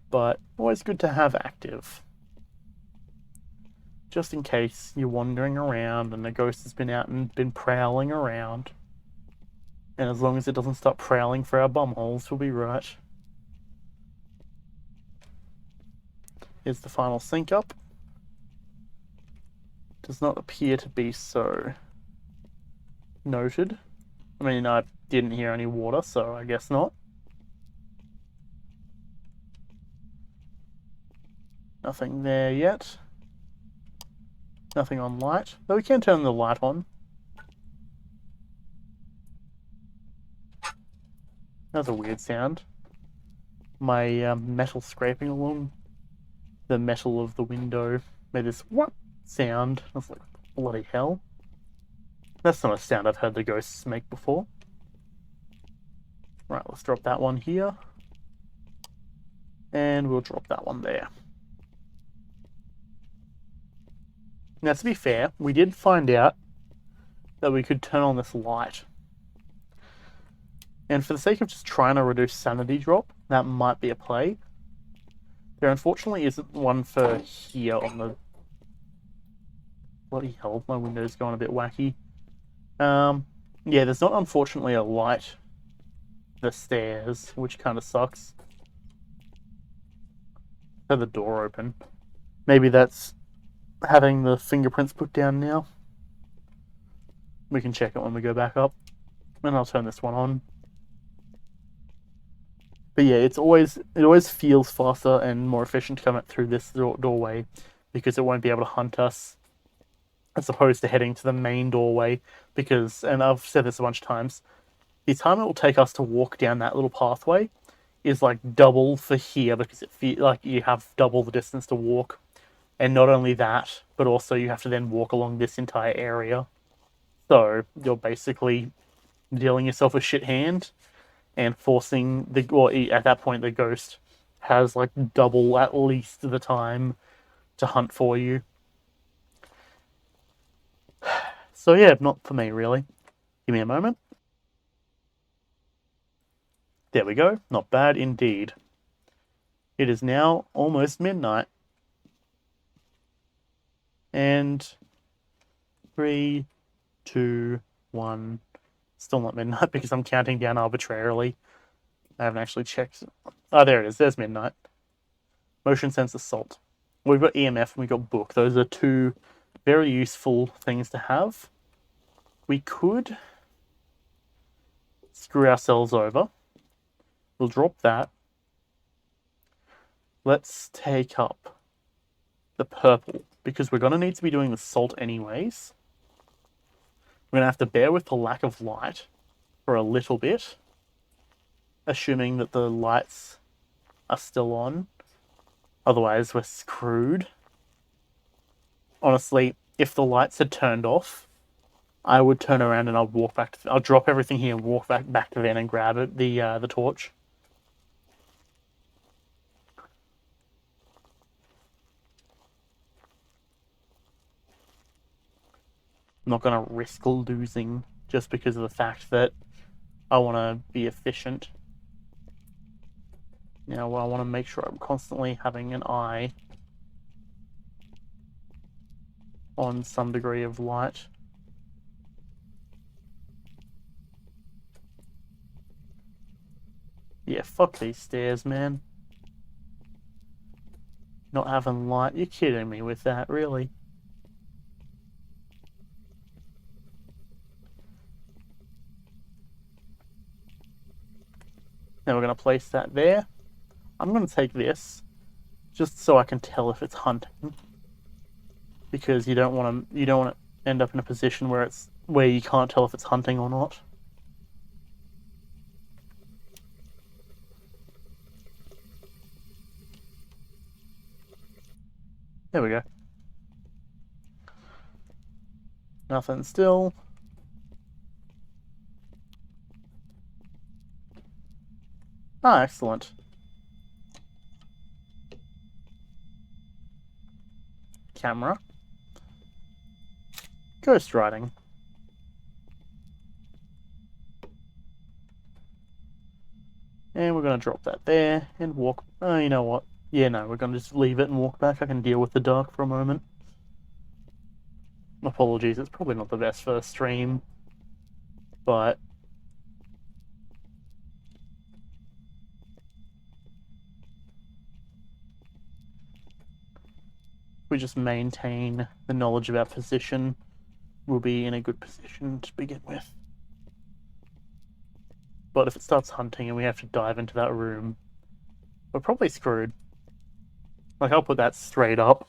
Speaker 1: But always good to have active. Just in case you're wandering around and the ghost has been out and been prowling around. And as long as it doesn't stop prowling for our bumholes, we'll be right. Here's the final sync up. Does not appear to be so noted. I mean, I didn't hear any water, so I guess not. Nothing there yet. Nothing on light. Though we can turn the light on. That's a weird sound. My metal scraping along the metal of the window made this what sound. I was like, bloody hell. That's not a sound I've heard the ghosts make before. Right, let's drop that one here. And we'll drop that one there. Now, to be fair, we did find out that we could turn on this light. And for the sake of just trying to reduce sanity drop, that might be a play. There unfortunately isn't one for here on the... Bloody hell, my window's going a bit wacky. Yeah, there's not unfortunately a light for the stairs, which kind of sucks. Have the door open. Maybe that's having the fingerprints put down now. We can check it when we go back up. And I'll turn this one on. But yeah, it always feels faster and more efficient to come out through this doorway because it won't be able to hunt us as opposed to heading to the main doorway because, and I've said this a bunch of times, the time it will take us to walk down that little pathway is like double for here because it feels like you have double the distance to walk. And not only that, but also you have to then walk along this entire area. So you're basically dealing yourself a shit hand and forcing the, well, at that point the ghost has like double at least the time to hunt for you. So yeah, not for me really. Give me a moment. There we go. Not bad indeed. It is now almost midnight. And 3, 2, 1. Still not midnight because I'm counting down arbitrarily. I haven't actually checked. Oh, there it is. There's midnight. Motion sensor salt. We've got EMF and we've got book. Those are two very useful things to have. We could screw ourselves over. We'll drop that. Let's take up the purple because we're going to need to be doing the salt anyways. We're going to have to bear with the lack of light for a little bit, assuming that the lights are still on. Otherwise, we're screwed. Honestly, if the lights had turned off, I would turn around and I'll walk back. I'll drop everything here and walk back to Van and grab it, the torch. I'm not going to risk losing just because of the fact that I want to be efficient. Now, I want to make sure I'm constantly having an eye on some degree of light. Yeah, fuck these stairs, man. Not having light. You're kidding me with that, really? Now we're going to place that there. I'm going to take this just so I can tell if it's hunting, because you don't want to end up in a position where you can't tell if it's hunting or not. There we go. Nothing still. Ah, excellent. Camera. Ghost writing. And we're going to drop that there and walk. Oh, you know what? Yeah, no, we're going to just leave it and walk back. I can deal with the dark for a moment. Apologies, it's probably not the best for the stream, but if we just maintain the knowledge of our position, we'll be in a good position to begin with. But if it starts hunting and we have to dive into that room, we're probably screwed. Like, I'll put that straight up.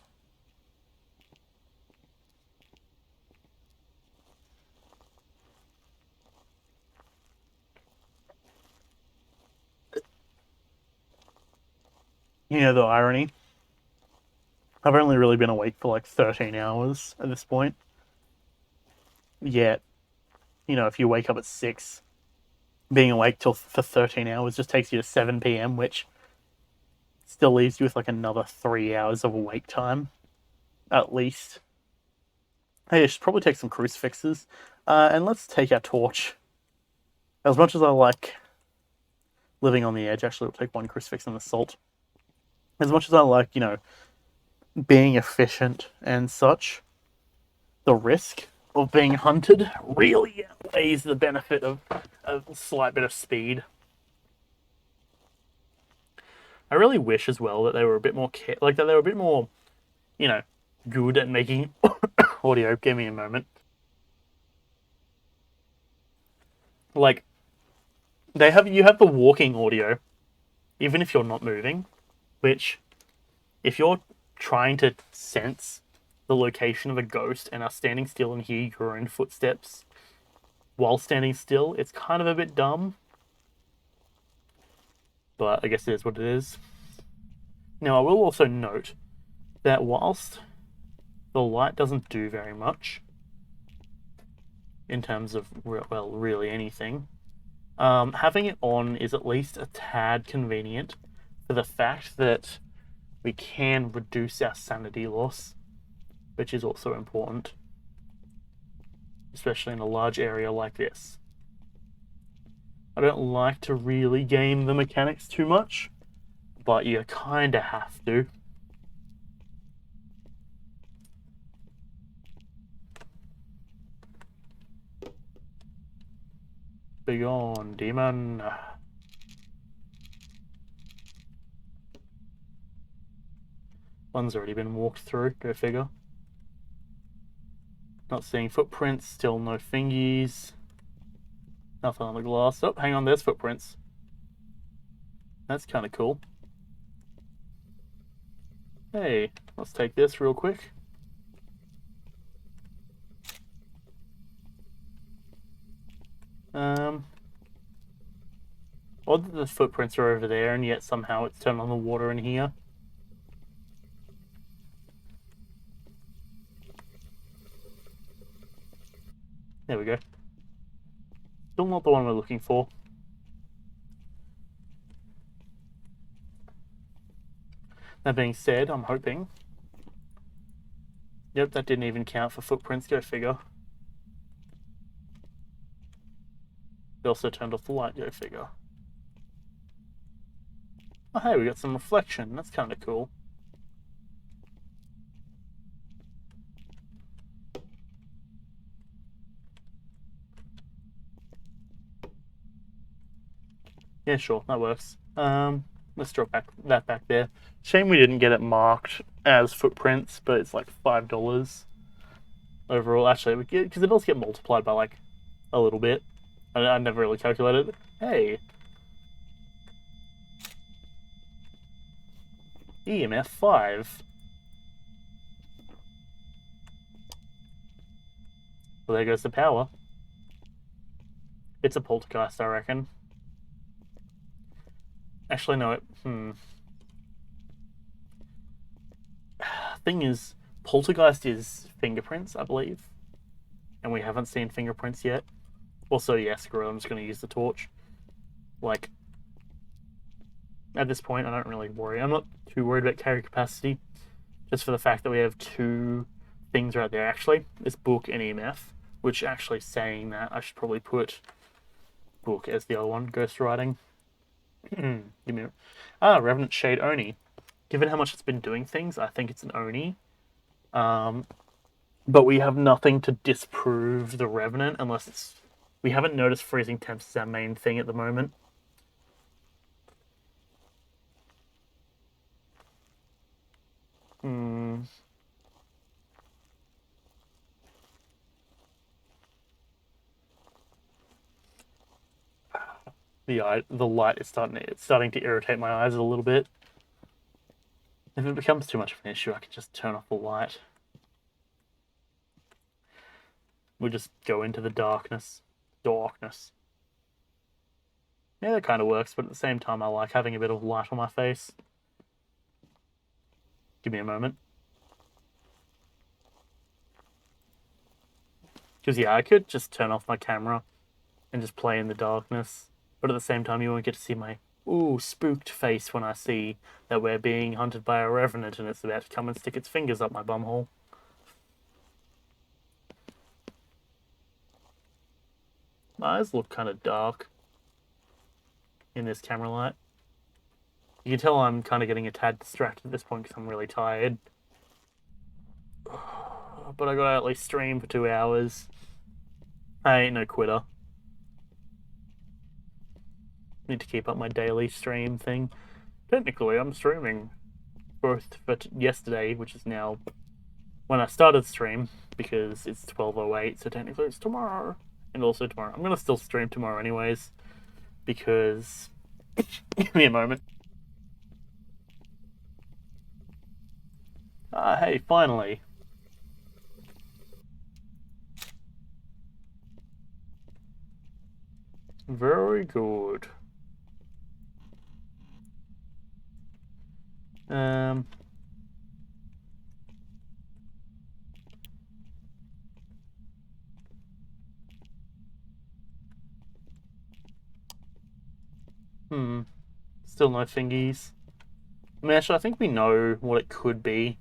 Speaker 1: You know the irony? I've only really been awake for like 13 hours at this point. Yet, you know, if you wake up at 6, being awake for 13 hours just takes you to 7 p.m, which still leaves you with like another 3 hours of wait time, at least. Hey, I should probably take some crucifixes, and let's take our torch. As much as I like living on the edge, actually, we'll take one crucifix and assault. As much as I like, being efficient and such, the risk of being hunted really outweighs the benefit of a slight bit of speed. I really wish as well that they were a bit more that they were a bit more, good at making audio. Give me a moment. Like you have the walking audio, even if you're not moving, which if you're trying to sense the location of a ghost and are standing still and hear your own footsteps while standing still, it's kind of a bit dumb. But I guess it is what it is. Now, I will also note that whilst the light doesn't do very much in terms of, really anything, having it on is at least a tad convenient for the fact that we can reduce our sanity loss, which is also important, especially in a large area like this. I don't like to really game the mechanics too much, but you kind of have to. Begone, demon. One's already been walked through, go figure. Not seeing footprints, still no fingies. Nothing on the glass. Oh, hang on, there's footprints. That's kind of cool. Hey, let's take this real quick. Odd that the footprints are over there, and yet somehow it's turned on the water in here. There we go. Still not the one we're looking for. That being said, I'm hoping... Yep, that didn't even count for footprints, go figure. They also turned off the light, go figure. Oh hey, we got some reflection, that's kind of cool. Yeah, sure, that works. Let's drop that back there. Shame we didn't get it marked as footprints, but it's like $5 overall. Actually, because it does get multiplied by like a little bit. I never really calculated it. Hey. EMF 5. Well, there goes the power. It's a poltergeist, I reckon. Actually, no. Thing is, poltergeist is fingerprints, I believe. And we haven't seen fingerprints yet. Also, yeah, screw it, I'm just going to use the torch. Like, at this point, I don't really worry. I'm not too worried about carry capacity, just for the fact that we have two things right there. Actually, it's book and EMF, which actually saying that, I should probably put book as the other one, ghost writing. Give me Revenant Shade Oni. Given how much it's been doing things, I think it's an Oni. But we have nothing to disprove the Revenant unless it's... We haven't noticed freezing temps as our main thing at the moment. The light is starting to irritate my eyes a little bit. If it becomes too much of an issue, I can just turn off the light. We'll just go into the darkness. Darkness. Yeah, that kind of works, but at the same time, I like having a bit of light on my face. Give me a moment. Because, yeah, I could just turn off my camera and just play in the darkness. But at the same time, you won't get to see my ooh, spooked face when I see that we're being hunted by a revenant and it's about to come and stick its fingers up my bumhole. My eyes look kind of dark in this camera light. You can tell I'm kind of getting a tad distracted at this point because I'm really tired. But I gotta at least stream for 2 hours. I ain't no quitter. Need to keep up my daily stream thing. Technically, I'm streaming both for yesterday, which is now when I started stream, because it's 12:08, so technically it's tomorrow. And also tomorrow. I'm gonna still stream tomorrow anyways, because... Give me a moment. Ah, hey, finally. Very good. Still no fingies. Mesh, I think we know what it could be.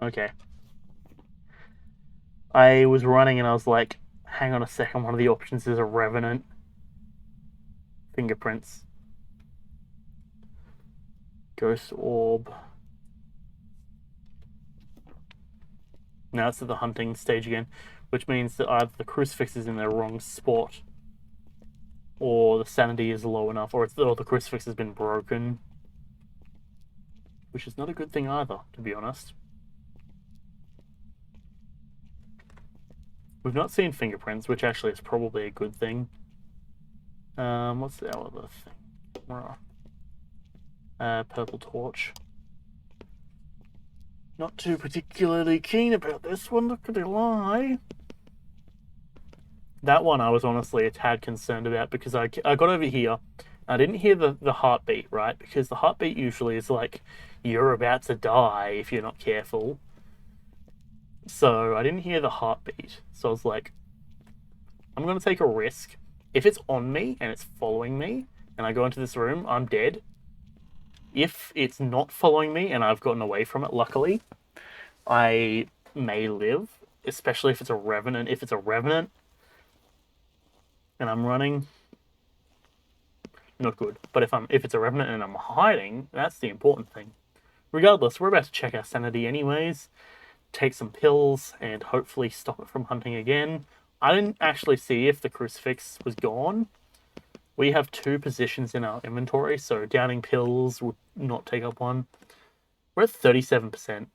Speaker 1: Okay. I was running and I was like, hang on a second, one of the options is a revenant. Fingerprints. Ghost orb. Now it's at the hunting stage again, which means that either the crucifix is in the wrong spot, or the sanity is low enough, or the crucifix has been broken. Which is not a good thing either, to be honest. We've not seen fingerprints, which actually is probably a good thing. What's the other thing? Purple torch. Not too particularly keen about this one, not gonna lie. That one I was honestly a tad concerned about because I got over here. I didn't hear the heartbeat, right? Because the heartbeat usually is like, you're about to die if you're not careful. So I didn't hear the heartbeat. So I was like, I'm going to take a risk. If it's on me and it's following me and I go into this room, I'm dead. If it's not following me and I've gotten away from it, luckily, I may live, especially if it's a revenant. If it's a revenant and I'm running, not good. But if it's a revenant and I'm hiding, that's the important thing. Regardless, we're about to check our sanity anyways, take some pills, and hopefully stop it from hunting again. I didn't actually see if the crucifix was gone. We have 2 positions in our inventory, so downing pills would not take up one. We're at 37%.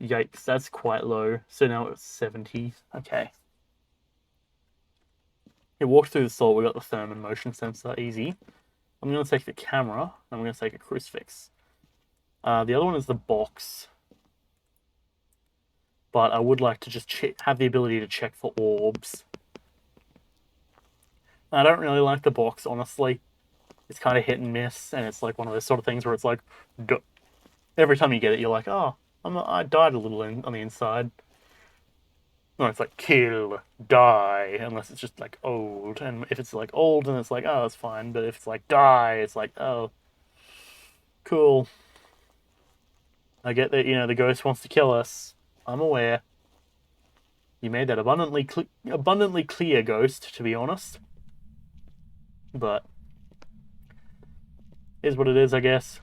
Speaker 1: Yikes, that's quite low. So now it's 70. Okay. It walked through the soul, we got the thermal motion sensor, easy. I'm going to take the camera, I'm going to take a crucifix. The other one is the box. But I would like to just have the ability to check for orbs. I don't really like the box, honestly. It's kind of hit and miss, and it's like one of those sort of things where it's like, every time you get it, you're like, oh, I died a little on the inside. No, it's like kill, die, unless it's just like old. And if it's like old, then it's like, oh, it's fine. But if it's like die, it's like, oh, cool. I get that, the ghost wants to kill us. I'm aware. You made that abundantly clear, Ghost, to be honest. But Is what it is, I guess.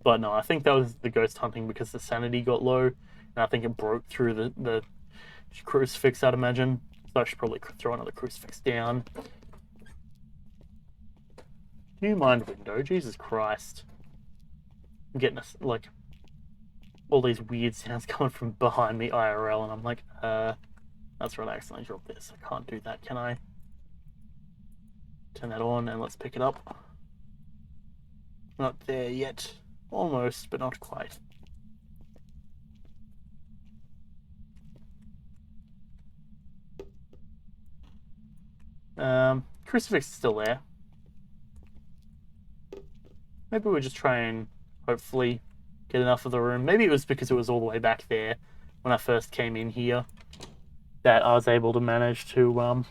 Speaker 1: But no, I think that was the ghost hunting because the sanity got low, and I think it broke through the crucifix, I'd imagine. So I should probably throw another crucifix down. Do you mind, window? Jesus Christ. I'm getting like all these weird sounds coming from behind me IRL, and I'm like, that's right, I accidentally dropped this. I can't do that, can I? Turn that on and let's pick it up. Not there yet. Almost, but not quite. Crucifix is still there. Maybe we'll just try and hopefully get enough of the room. Maybe it was because it was all the way back there when I first came in here that I was able to manage to,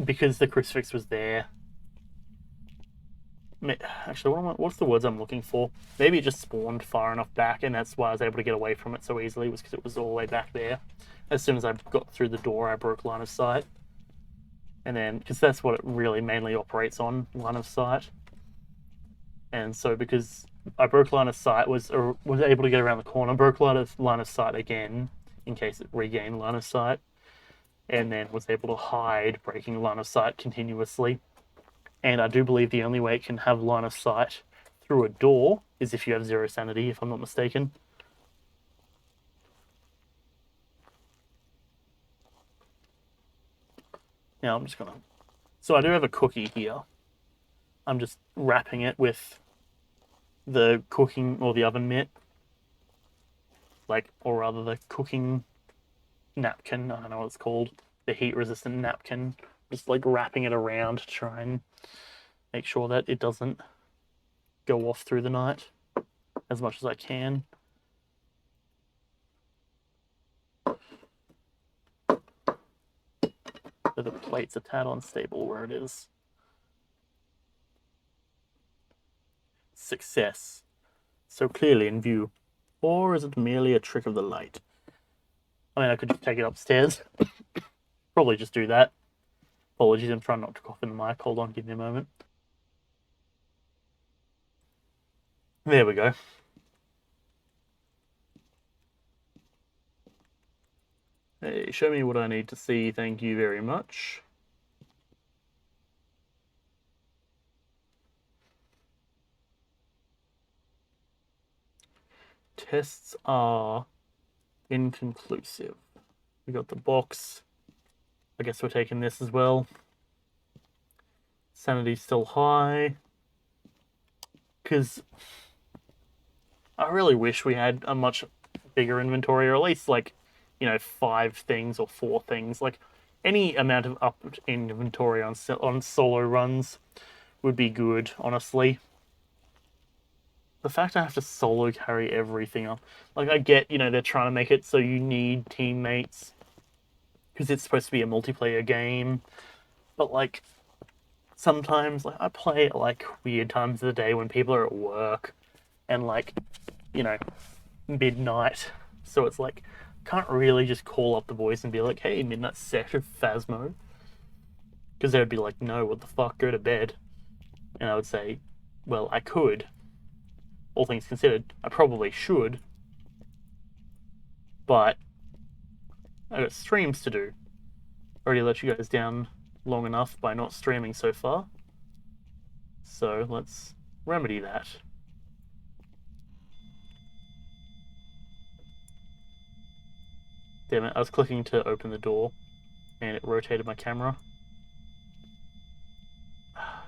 Speaker 1: because the crucifix was there. Actually, what's the words I'm looking for? Maybe it just spawned far enough back, and that's why I was able to get away from it so easily, was because it was all the way back there. As soon as I got through the door, I broke line of sight. And then, because that's what it really mainly operates on, line of sight. And so because I broke line of sight, was able to get around the corner, broke line of sight again, in case it regained line of sight, and then was able to hide, breaking line of sight continuously. And I do believe the only way it can have line of sight through a door is if you have 0 sanity, if I'm not mistaken. Now I'm just gonna... So I do have a cookie here. I'm just wrapping it with the cooking or the oven mitt. Or rather the cooking napkin, I don't know what it's called. The heat resistant napkin. Just wrapping it around to try and make sure that it doesn't go off through the night as much as I can. So the plate's a tad unstable where it is. Success. So clearly in view. Or is it merely a trick of the light? I mean, I could just take it upstairs. Probably just do that. Apologies, I'm trying not to cough in the mic. Hold on, give me a moment. There we go. Hey, show me what I need to see. Thank you very much. Tests are inconclusive. We got the box. I guess we're taking this as well. Sanity's still high. Because I really wish we had a much bigger inventory, or at least 5 things or 4 things. Any amount of up inventory on solo runs would be good, honestly. The fact I have to solo carry everything up. I get, they're trying to make it so you need teammates because it's supposed to be a multiplayer game. But, sometimes, I play at, weird times of the day when people are at work and, midnight. So it's can't really just call up the boys and be like, hey, midnight set of Phasmo. Because they would be like, no, what the fuck, go to bed. And I would say, well, I could. All things considered, I probably should. But I got streams to do. Already let you guys down long enough by not streaming so far. So let's remedy that. Damn it, I was clicking to open the door and it rotated my camera.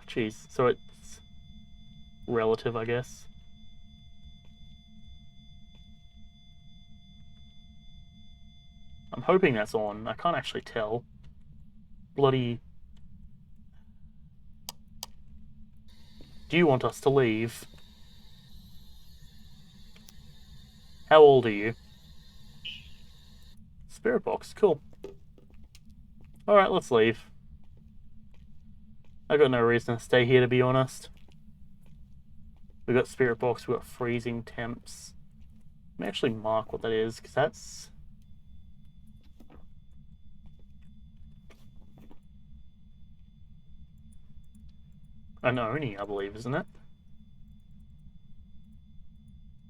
Speaker 1: Jeez, so it's relative, I guess. I'm hoping that's on. I can't actually tell. Bloody... Do you want us to leave? How old are you? Spirit box, cool. Alright, let's leave. I got no reason to stay here, to be honest. We got spirit box, we got freezing temps. Let me actually mark what that is, because that's... An Oni, I believe, isn't it?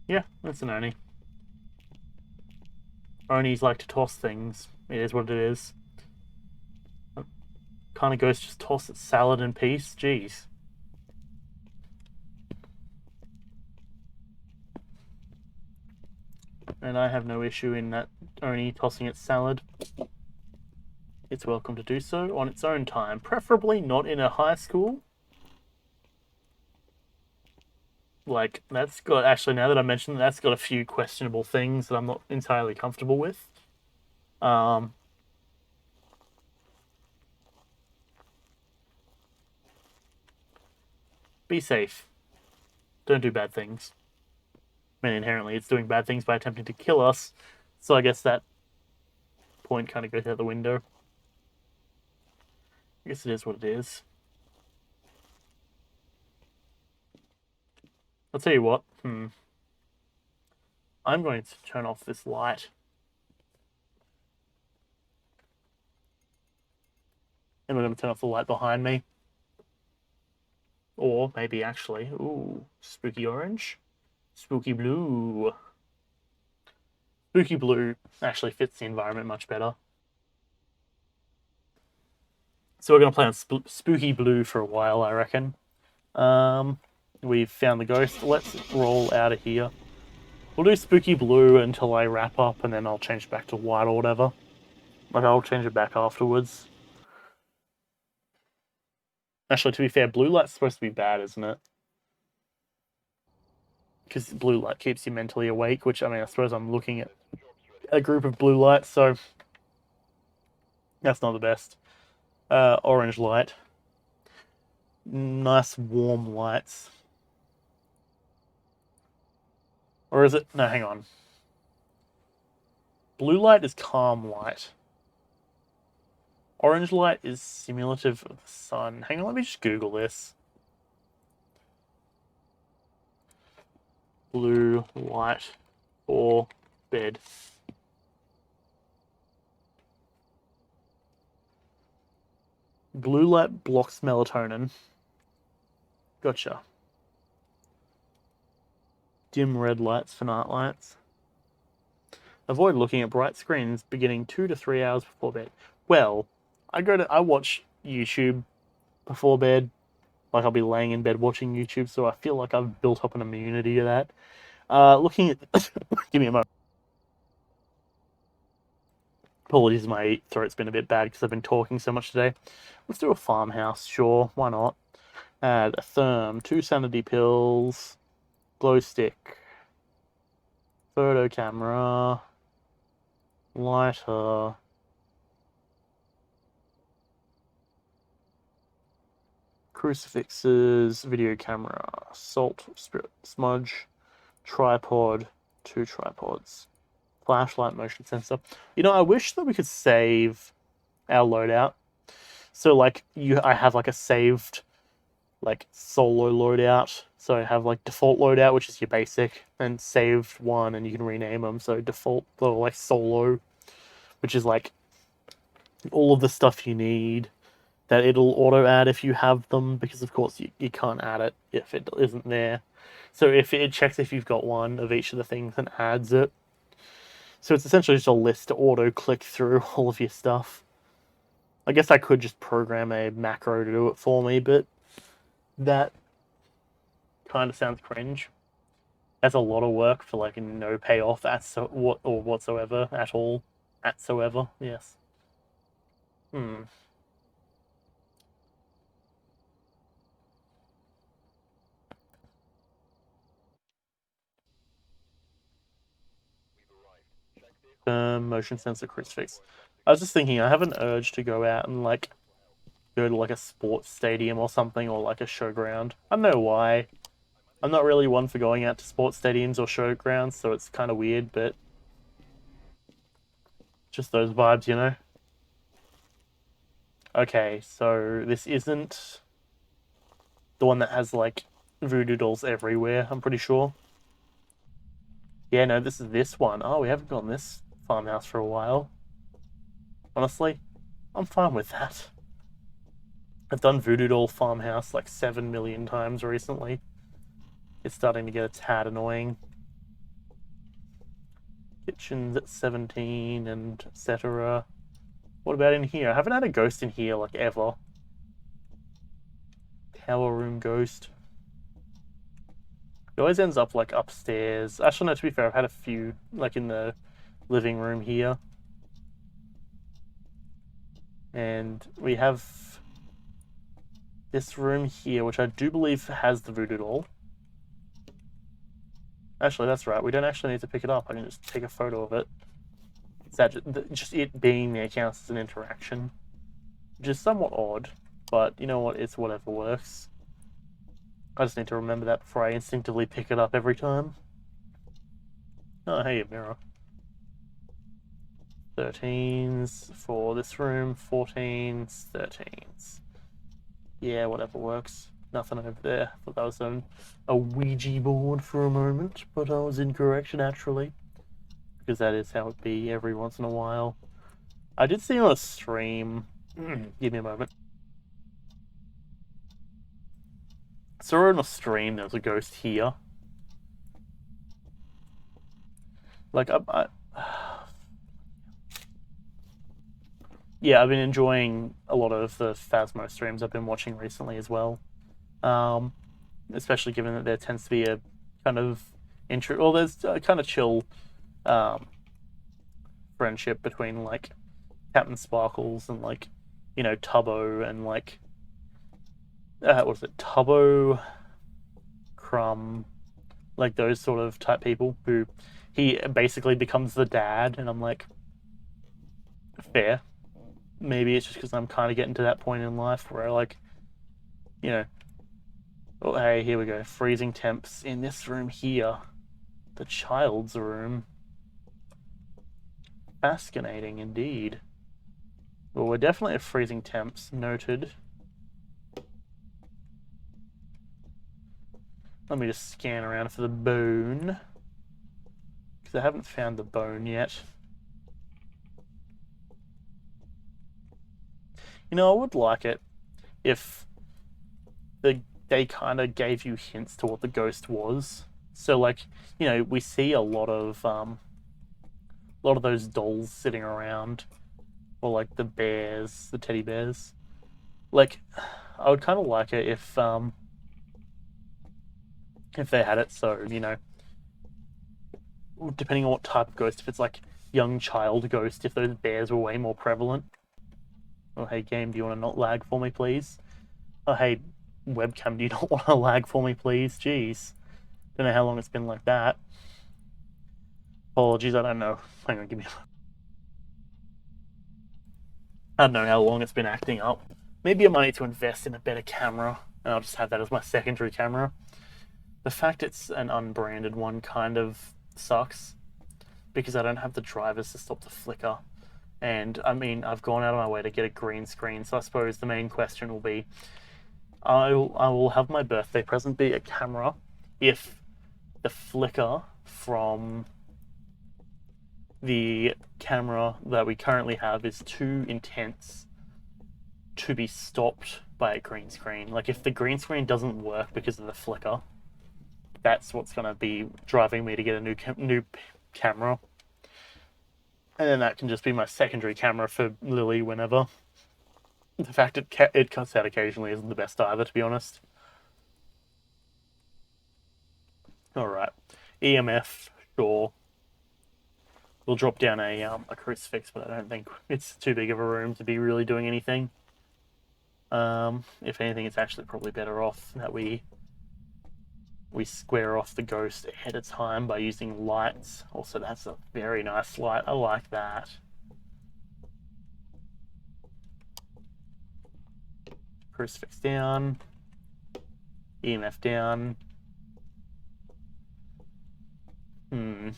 Speaker 1: Yeah, that's an Oni. Onis like to toss things. It is what it is. Kind of ghost just toss its salad in peace. Jeez. And I have no issue in that Oni tossing its salad. It's welcome to do so on its own time, preferably not in a high school. Like, that's got, actually, now that I mentioned it, that's got a few questionable things that I'm not entirely comfortable with. Be safe. Don't do bad things. I mean, inherently, it's doing bad things by attempting to kill us, so I guess that point kind of goes out the window. I guess it is what it is. I'll tell you what. I'm going to turn off this light. And we're going to turn off the light behind me. Or maybe actually, ooh, spooky orange, spooky blue. Spooky blue actually fits the environment much better. So we're going to play on spooky blue for a while, I reckon. We've found the ghost. Let's roll out of here. We'll do spooky blue until I wrap up, and then I'll change it back to white or whatever. Like, I'll change it back afterwards. Actually, to be fair, blue light's supposed to be bad, isn't it? Because blue light keeps you mentally awake, which, I mean, I suppose I'm looking at a group of blue lights, so that's not the best. Orange light. Nice warm lights. Or is it? No, hang on. Blue light is calm light. Orange light is simulative of the sun. Hang on, let me just Google this. Blue light for bed. Blue light blocks melatonin. Gotcha. Dim red lights for night lights. Avoid looking at bright screens beginning 2 to 3 hours before bed. Well, I watch YouTube before bed. Like, I'll be laying in bed watching YouTube, so I feel like I've built up an immunity to that. Looking at give me a moment. Apologies, my throat's been a bit bad because I've been talking so much today. Let's do a farmhouse, sure, why not? Add a therm, 2 sanity pills, glow stick, photo camera, lighter, crucifixes, video camera, salt, spirit, smudge, tripod, 2 tripods, flashlight, motion sensor. You know, I wish that we could save our loadout. So, like, I have like a saved, like, solo loadout. So I have like default loadout, which is your basic, and saved one, and you can rename them. So default, or like solo, which is like all of the stuff you need that it'll auto add if you have them, because of course you can't add it if it isn't there. So if it checks if you've got one of each of the things and adds it. So it's essentially just a list to auto click through all of your stuff. I guess I could just program a macro to do it for me, but that kind of sounds cringe. That's a lot of work for like no payoff whatsoever at all. Atsoever, yes. Motion sensor crucifix. I was just thinking, I have an urge to go out and like go to like a sports stadium or something, or like a showground. I don't know why. I'm not really one for going out to sports stadiums or showgrounds, so it's kind of weird, but just those vibes, you know? Okay, so this isn't the one that has like voodoo dolls everywhere, I'm pretty sure. Yeah, no, this is this one. Oh, we haven't gone this farmhouse for a while. Honestly, I'm fine with that. I've done Voodoo Doll Farmhouse like 7 million times recently. It's starting to get a tad annoying. Kitchen's at 17 and etc. What about in here? I haven't had a ghost in here like ever. Power room ghost. It always ends up like upstairs. Actually, no, to be fair, I've had a few like in the living room here. And we have this room here, which I do believe has the voodoo doll. Actually, that's right. We don't actually need to pick it up. I can just take a photo of it. It's that just it being there counts as an interaction, which is somewhat odd, but you know what? It's whatever works. I just need to remember that before I instinctively pick it up every time. Oh, hey, a mirror. 13s for this room, 14s, 13s. Yeah, whatever works. Nothing over there. Thought that was a Ouija board for a moment, but I was incorrect naturally. Because that is how it be every once in a while. I did see on a stream. Give me a moment. Saw on a stream there was a ghost here. Like, yeah, I've been enjoying a lot of the Phasmo streams I've been watching recently as well. Especially given that there tends to be a kind of there's a kind of chill friendship between like Captain Sparkles and like, you know, Tubbo and like what is it, Tubbo, Crumb, like those sort of type people who he basically becomes the dad, and I'm like, fair. Maybe it's just because I'm kind of getting to that point in life where I like, you know, oh hey, here we go, freezing temps in this room here, the child's room. Fascinating indeed. Well, we're definitely at freezing temps, noted. Let me just scan around for the bone, because I haven't found the bone yet. You know, I would like it if they kind of gave you hints to what the ghost was. So, like, you know, we see a lot of those dolls sitting around, or like the bears, the teddy bears. Like, I would kind of like it if they had it so, you know, depending on what type of ghost, if it's like young child ghost, if those bears were way more prevalent. Oh, hey, game, do you want to not lag for me, please? Oh, hey, webcam, do you not want to lag for me, please? Jeez. Don't know how long it's been like that. Apologies, I don't know. Hang on, give me a... I don't know how long it's been acting up. Maybe I might need to invest in a better camera, and I'll just have that as my secondary camera. The fact it's an unbranded one kind of sucks, because I don't have the drivers to stop the flicker. And I mean, I've gone out of my way to get a green screen, so I suppose the main question will be, I will have my birthday present be a camera if the flicker from the camera that we currently have is too intense to be stopped by a green screen. Like, if the green screen doesn't work because of the flicker, that's what's going to be driving me to get a new camera. And then that can just be my secondary camera for Lily whenever. The fact it cuts out occasionally isn't the best either, to be honest. Alright. EMF, sure. We'll drop down a crucifix, but I don't think it's too big of a room to be really doing anything. If anything, it's actually probably better off that we square off the ghost ahead of time by using lights. Also, that's a very nice light. I like that. Crucifix down. EMF down. I'm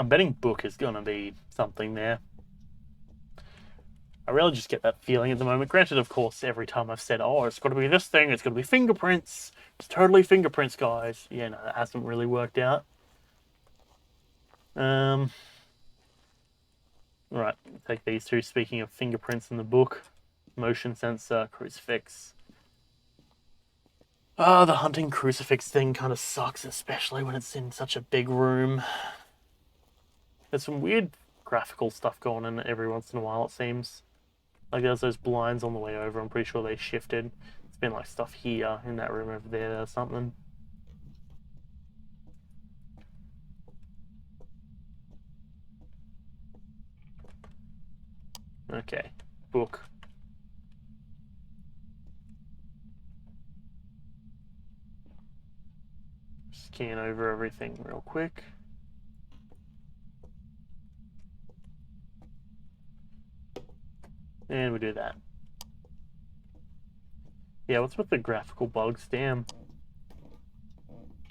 Speaker 1: betting book is gonna be something there. I really just get that feeling at the moment. Granted, of course, every time I've said, oh, it's got to be this thing, it's got to be fingerprints. It's totally fingerprints, guys. Yeah, no, that hasn't really worked out. Right, take these two. Speaking of fingerprints in the book, motion sensor, crucifix. The hunting crucifix thing kind of sucks, especially when it's in such a big room. There's some weird graphical stuff going on every once in a while, it seems. Like there's those blinds on the way over, I'm pretty sure they shifted. It's been like stuff here, in that room over there or something. Okay, book. Scan over everything real quick. And we do that. Yeah, what's with the graphical bugs? Damn.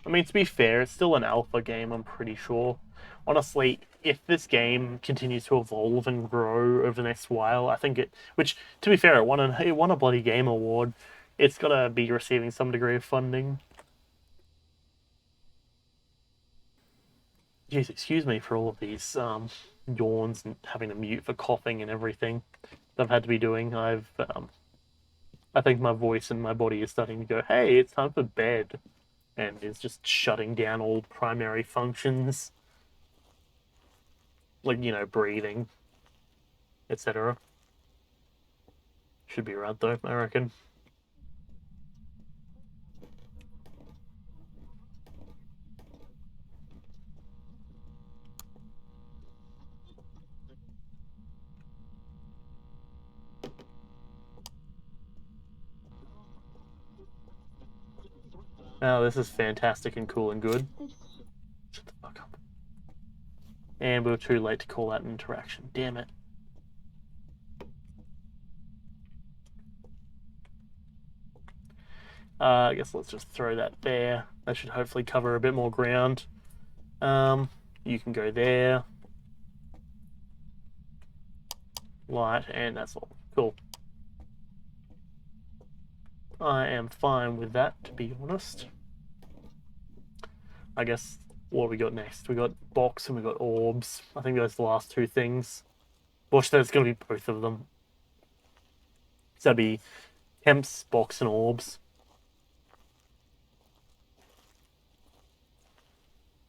Speaker 1: I mean, to be fair, it's still an alpha game, I'm pretty sure. Honestly, if this game continues to evolve and grow over the next while, I think it... Which, to be fair, it won a bloody Game Award. It's gotta be receiving some degree of funding. Jeez, excuse me for all of these yawns and having to mute for coughing and everything that I've had to be doing. I think my voice and my body is starting to go, hey, it's time for bed. And is just shutting down all primary functions. Like, you know, breathing, etc. Should be right though, I reckon. Oh, this is fantastic and cool and good. Shut the fuck up. And we were too late to call that an interaction. Damn it. I guess let's just throw that there. That should hopefully cover a bit more ground. You can go there. Light, and that's all. Cool. I am fine with that, to be honest. I guess what we got next? We got box and we got orbs. I think those are the last two things. Watch that, it's going to be both of them. So that'd be temps, box, and orbs.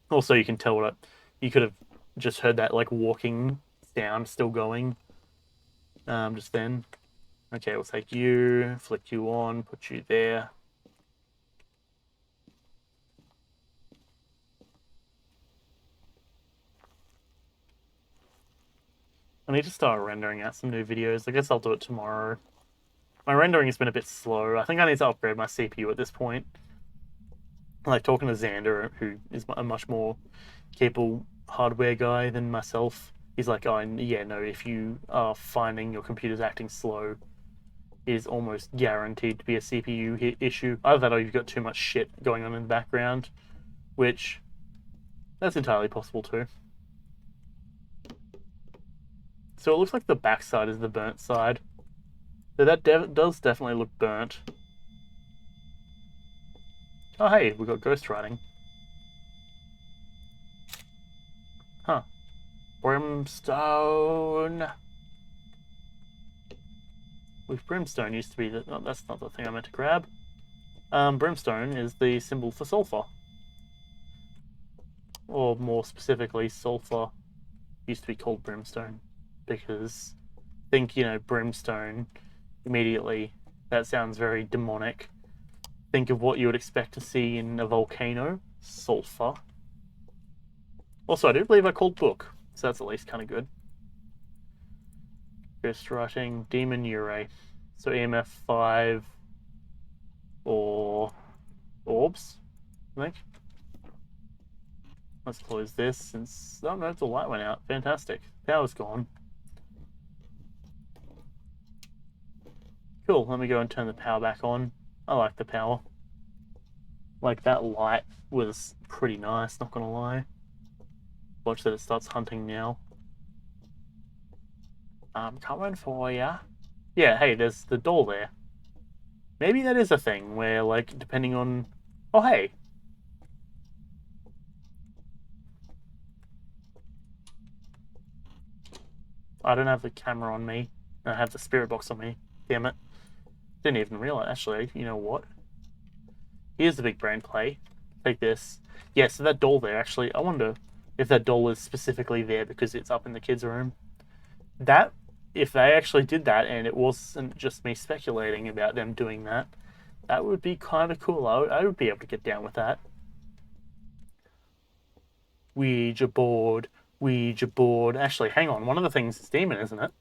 Speaker 1: Also, you can tell what you could have just heard that like walking sound still going. Just then. Okay, we'll take you, flick you on, put you there. I need to start rendering out some new videos. I guess I'll do it tomorrow. My rendering has been a bit slow. I think I need to upgrade my CPU at this point. Like talking to Xander, who is a much more capable hardware guy than myself. He's like, oh, yeah, no, if you are finding your computer's acting slow, is almost guaranteed to be a CPU issue. Either that or you've got too much shit going on in the background, which that's entirely possible too. So it looks like the backside is the burnt side. So that does definitely look burnt. Oh hey, we got ghostwriting. Huh. Brimstone. With brimstone used to be the... Oh, that's not the thing I meant to grab. Brimstone is the symbol for sulfur. Or more specifically, sulfur used to be called brimstone. Because, think, you know, brimstone, immediately, that sounds very demonic. Think of what you would expect to see in a volcano. Sulfur. Also, I do believe I called book, so that's at least kind of good. Ghostwriting, Demon Ure. So EMF 5 or orbs, I think. Let's close this since... Oh no, the light went out. Fantastic. Power's gone. Cool, let me go and turn the power back on. I like the power. Like, that light was pretty nice, not gonna lie. Watch that it starts hunting now. I'm coming for ya. Yeah, hey, there's the door there. Maybe that is a thing where, like, depending on... Oh, hey. I don't have the camera on me. I have the spirit box on me. Damn it. Didn't even realize. Actually, you know what? Here's the big brain play. Take this. Yeah, so that doll there, actually, I wonder if that doll is specifically there because it's up in the kids' room. That, if they actually did that and it wasn't just me speculating about them doing that, that would be kind of cool. I would be able to get down with that. Ouija board, Ouija board. Actually, hang on. One of the things is demon, isn't it?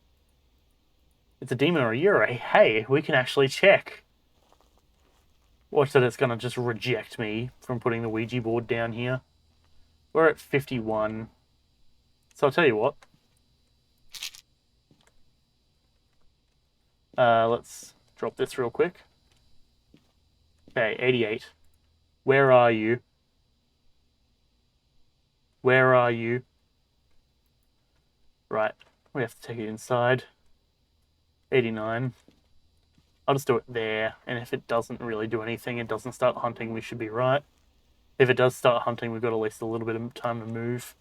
Speaker 1: It's a demon or a Yurei. Hey, we can actually check. Watch that it's going to just reject me from putting the Ouija board down here. We're at 51. So I'll tell you what. Let's drop this real quick. Okay, 88. Where are you? Where are you? Right, we have to take it inside. 89. I'll just do it there, and if it doesn't really do anything, it doesn't start hunting, we should be right. If it does start hunting, we've got at least a little bit of time to move.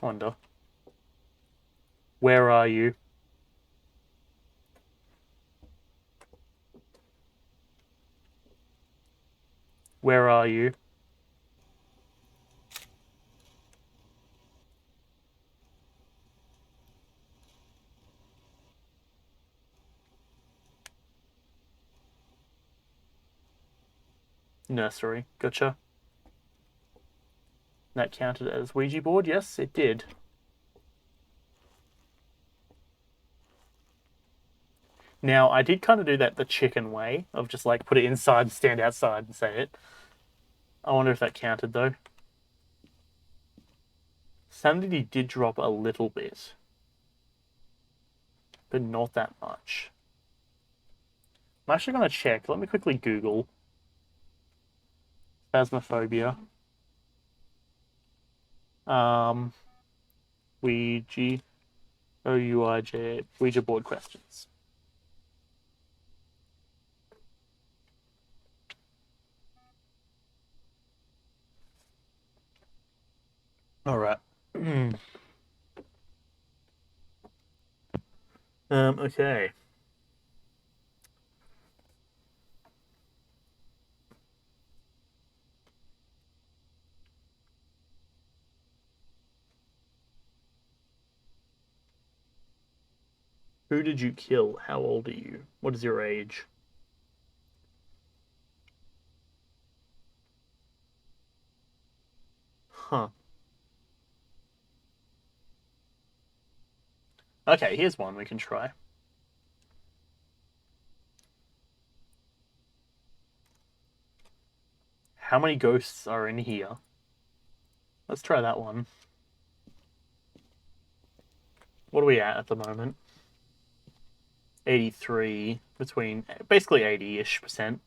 Speaker 1: I wonder. Where are you? Where are you? Nursery. Gotcha. That counted as Ouija board? Yes, it did. Now, I did kind of do that the chicken way, of just like put it inside and stand outside and say it. I wonder if that counted though. Sanity did drop a little bit, but not that much. I'm actually going to check. Let me quickly Google Phasmophobia. Ouija, O-U-I-J, Ouija board questions. All right. Okay. Who did you kill? How old are you? What is your age? Huh. Okay, here's one we can try. How many ghosts are in here? Let's try that one. What are we at the moment? 83, between basically 80-ish%.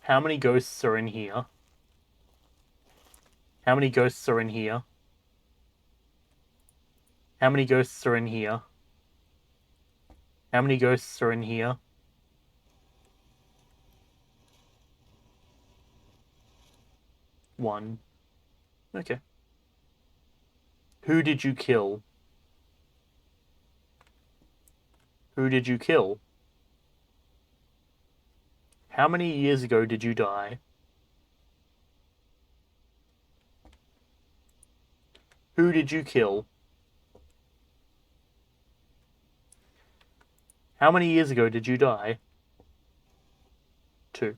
Speaker 1: How many ghosts are in here? How many ghosts are in here? How many ghosts are in here? How many ghosts are in here? One. Okay. Who did you kill? Who did you kill? How many years ago did you die? Who did you kill? How many years ago did you die? 2.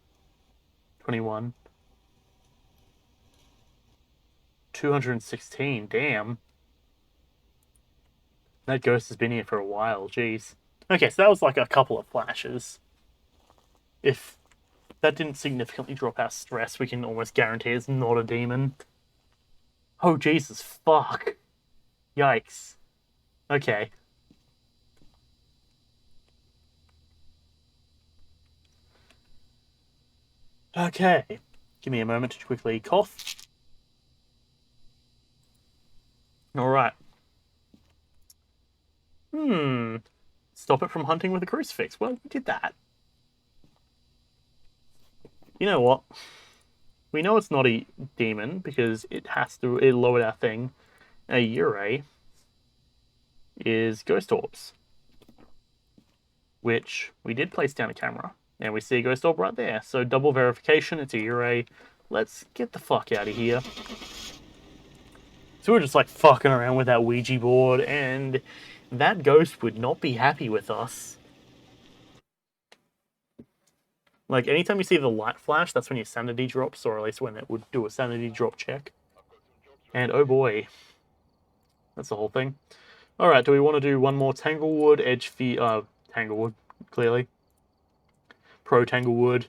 Speaker 1: 21. 216. Damn. That ghost has been here for a while. Jeez. Okay, so that was like a couple of flashes. If that didn't significantly drop our stress, we can almost guarantee it's not a demon. Oh, Jesus, fuck. Yikes. Okay. Okay. Give me a moment to quickly cough. Alright. Stop it from hunting with a crucifix. Well, we did that. You know what? We know it's not a demon because it lowered our thing. A Ure is Ghost Orbs, which we did place down a camera, and we see a Ghost Orb right there. So double verification, it's a Ure. Let's get the fuck out of here. So we're just like fucking around with that Ouija board, and that ghost would not be happy with us. Like, anytime you see the light flash, that's when your sanity drops, or at least when it would do a sanity drop check. And oh boy, that's the whole thing. Alright, do we want to do one more Tanglewood, Tanglewood, clearly. Pro Tanglewood.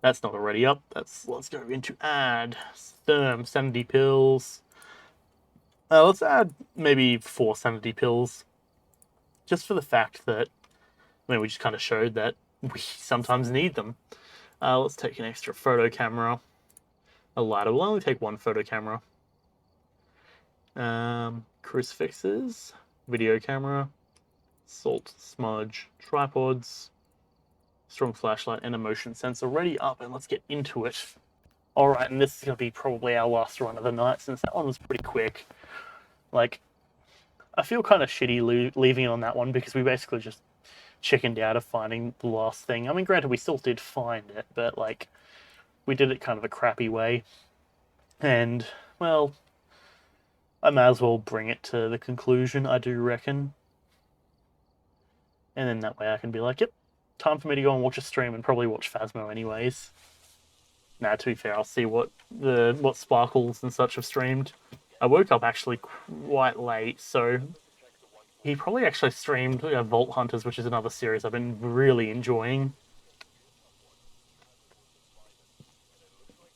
Speaker 1: That's not already up. Let's go into add. Therm, sanity pills. Let's add maybe 4 sanity pills. Just for the fact that, I mean, we just kind of showed that we sometimes need them. Let's take an extra photo camera. A lighter. We'll only take 1 photo camera. Crucifixes, video camera, salt, smudge, tripods, strong flashlight, and a motion sensor ready up, and let's get into it. Alright, and this is going to be probably our last run of the night, since that one was pretty quick. Like, I feel kind of shitty leaving it on that one, because we basically just chickened out of finding the last thing. I mean, granted, we still did find it, but, like, we did it kind of a crappy way. And, well, I might as well bring it to the conclusion, I do reckon. And then that way I can be like, yep, time for me to go and watch a stream and probably watch Phasmo anyways. Nah, to be fair, I'll see what Sparkles and such have streamed. I woke up actually quite late, so he probably actually streamed Vault Hunters, which is another series I've been really enjoying.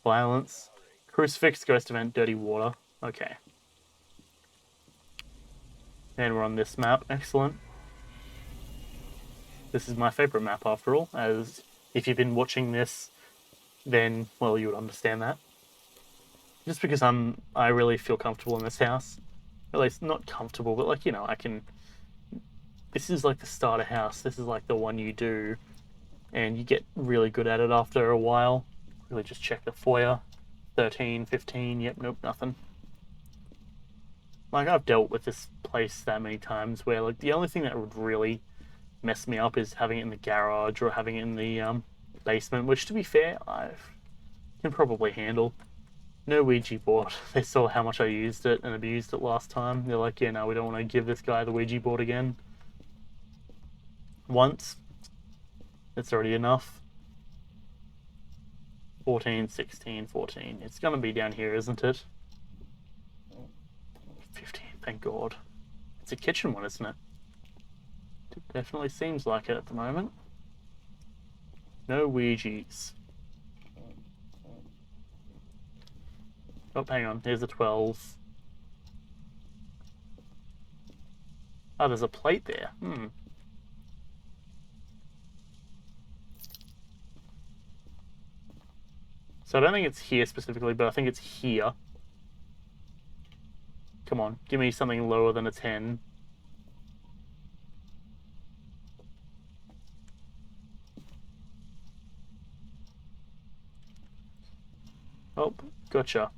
Speaker 1: Violence. Crucifix, Ghost Event, Dirty Water. Okay. And we're on this map. Excellent. This is my favourite map after all, as if you've been watching this, then, well, you would understand that. Just because I really feel comfortable in this house. At least, not comfortable, but like, you know, I can... This is like the starter house. This is like the one you do, and you get really good at it after a while. Really just check the foyer. 13, 15, yep, nope, nothing. Like, I've dealt with this place that many times where, like, the only thing that would really mess me up is having it in the garage or having it in the basement, which, to be fair, I can probably handle. No Ouija board. They saw how much I used it and abused it last time. They're like, yeah, no, we don't want to give this guy the Ouija board again. Once. It's already enough. 14, 16, 14. It's going to be down here, isn't it? 15, thank God. It's a kitchen one, isn't it? It definitely seems like it at the moment. No Ouijas. Oh, hang on. Here's a 12. Oh, there's a plate there. So I don't think it's here specifically, but I think it's here. Come on, give me something lower than a 10. Oh, gotcha.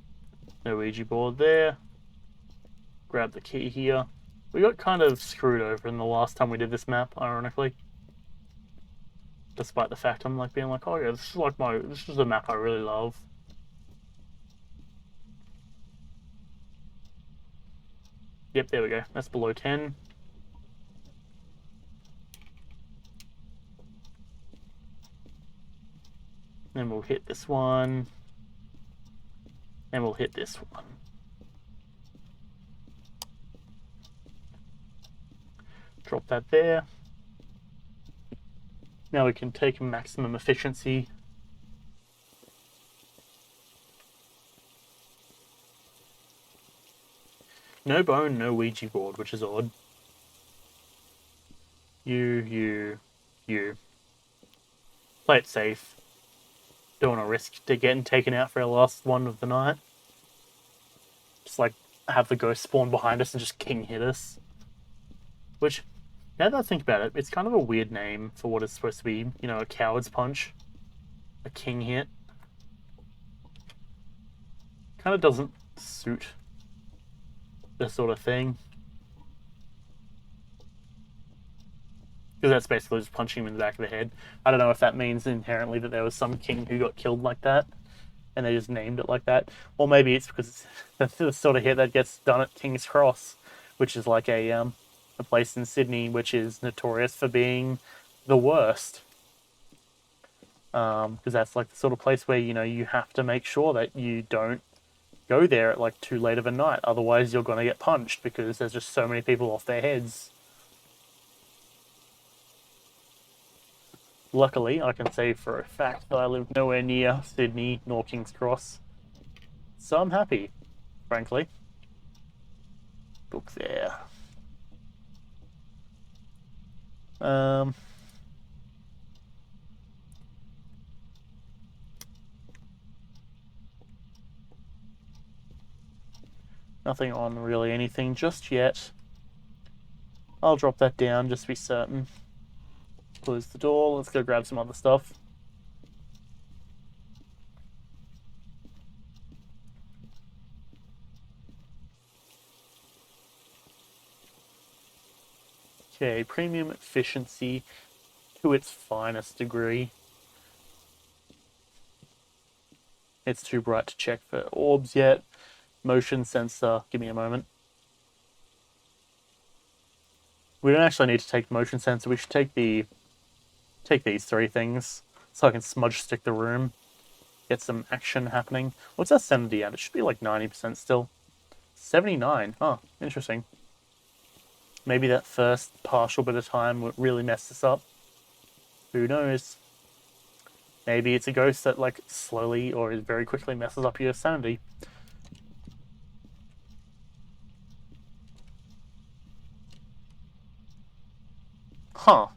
Speaker 1: No Ouija board there. Grab the key here. We got kind of screwed over in the last time we did this map, ironically. Despite the fact I'm like being like, oh yeah, this is a map I really love. Yep, there we go. That's below 10. Then we'll hit this one. And we'll hit this one. Drop that there. Now we can take maximum efficiency. No bone, no Ouija board, which is odd. You. Play it safe. Don't want to risk to getting taken out for our last one of the night. Just like have the ghost spawn behind us and just king hit us. Which, now that I think about it, it's kind of a weird name for what is supposed to be, you know, a coward's punch. A king hit. kind of doesn't suit this sort of thing. Because that's basically just punching him in the back of the head. I don't know if that means inherently that there was some king who got killed like that, and they just named it like that. Or maybe it's because that's the sort of hit that gets done at King's Cross, which is like a place in Sydney which is notorious for being the worst. Because that's like the sort of place where, you know, you have to make sure that you don't go there at like too late of a night. Otherwise, you're going to get punched because there's just so many people off their heads. Luckily, I can say for a fact that I live nowhere near Sydney nor King's Cross. So I'm happy, frankly. Book there. Nothing on really anything just yet. I'll drop that down just to be certain. Close the door. Let's go grab some other stuff. Okay, premium efficiency to its finest degree. It's too bright to check for orbs yet. Motion sensor, give me a moment. We don't actually need to take the motion sensor, we should take these three things so I can smudge stick the room. Get some action happening. What's our sanity at? It should be like 90% still. 79. Oh, interesting. Maybe that first partial bit of time would really mess this up. Who knows? Maybe it's a ghost that like slowly or very quickly messes up your sanity. Huh.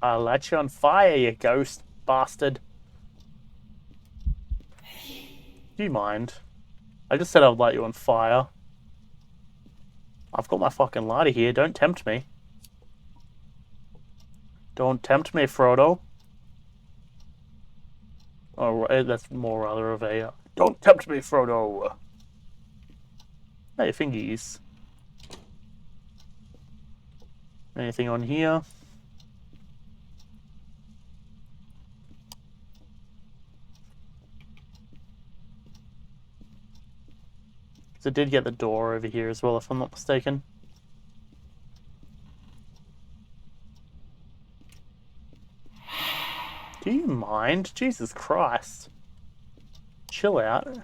Speaker 1: I'll light you on fire, you ghost bastard. Do you mind? I just said I would light you on fire. I've got my fucking lighter here, don't tempt me. Don't tempt me, Frodo. Oh, that's more rather of a... don't tempt me, Frodo! Hey, fingies. Anything on here? So I did get the door over here as well, if I'm not mistaken. Do you mind? Jesus Christ. Chill out.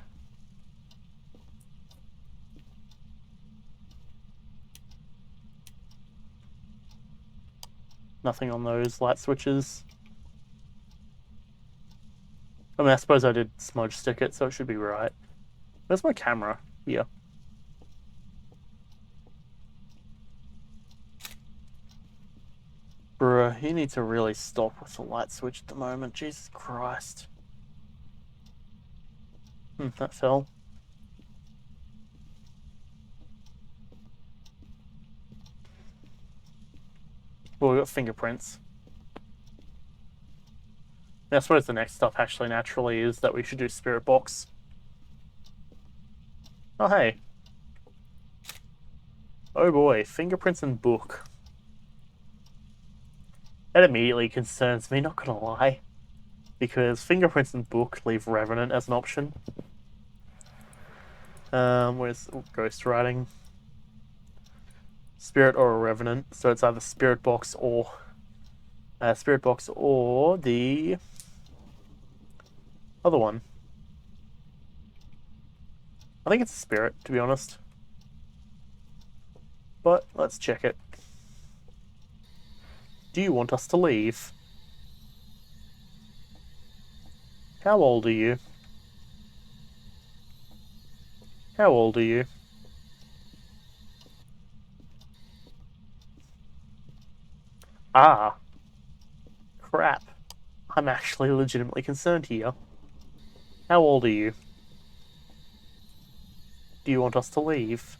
Speaker 1: Nothing on those light switches. I mean, I suppose I did smudge stick it, so it should be right. Where's my camera? Here. Bruh, you need to really stop with the light switch at the moment. Jesus Christ. That fell. Well, we got fingerprints. I suppose the next stuff actually naturally is that we should do spirit box. Oh, hey. Oh boy, fingerprints and book. That immediately concerns me, not gonna lie. Because fingerprints and book leave Revenant as an option. Where's ghost writing? Spirit or a Revenant. So it's either spirit box or the other one. I think it's a spirit, to be honest. But let's check it. Do you want us to leave? How old are you? How old are you? Ah. Crap. I'm actually legitimately concerned here. How old are you? Do you want us to leave?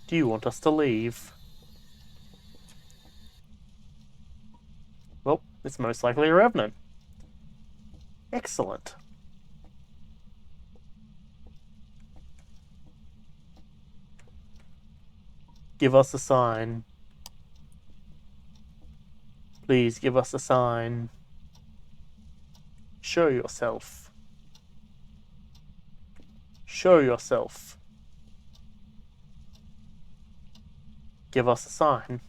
Speaker 1: Do you want us to leave? Well, it's most likely a revenant. Excellent. Give us a sign. Please give us a sign. Show yourself. Show yourself. Give us a sign.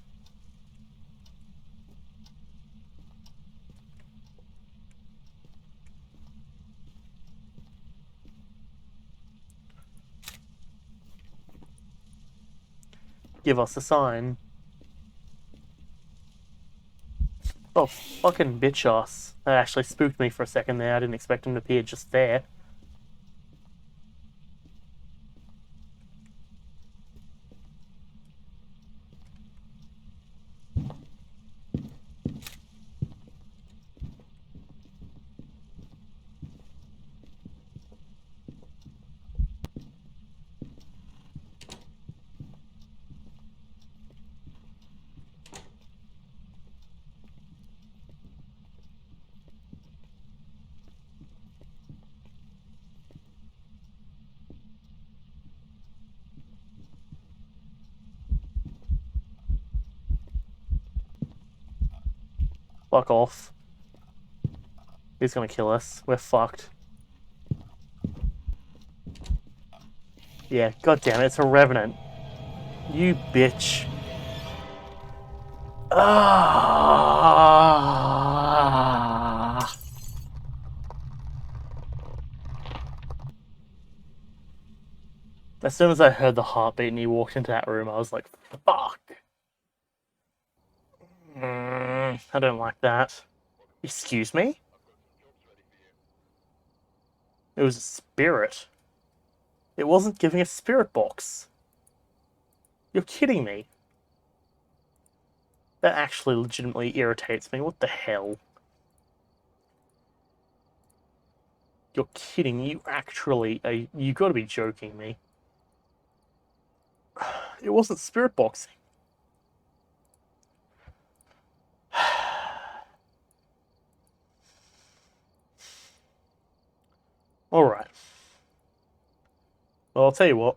Speaker 1: Give us a sign. Oh, fucking bitch ass. That actually spooked me for a second there. I didn't expect him to appear just there. Fuck off. He's gonna kill us. We're fucked. Yeah, god damn it, it's a revenant. You bitch. Ah. As soon as I heard the heartbeat and he walked into that room, I was like, fuck. I don't like that. Excuse me? It was a spirit. It wasn't giving a spirit box. You're kidding me. That actually legitimately irritates me. What the hell? You're kidding. You actually... you gotta be joking me. It wasn't spirit boxing. Alright. Well, I'll tell you what.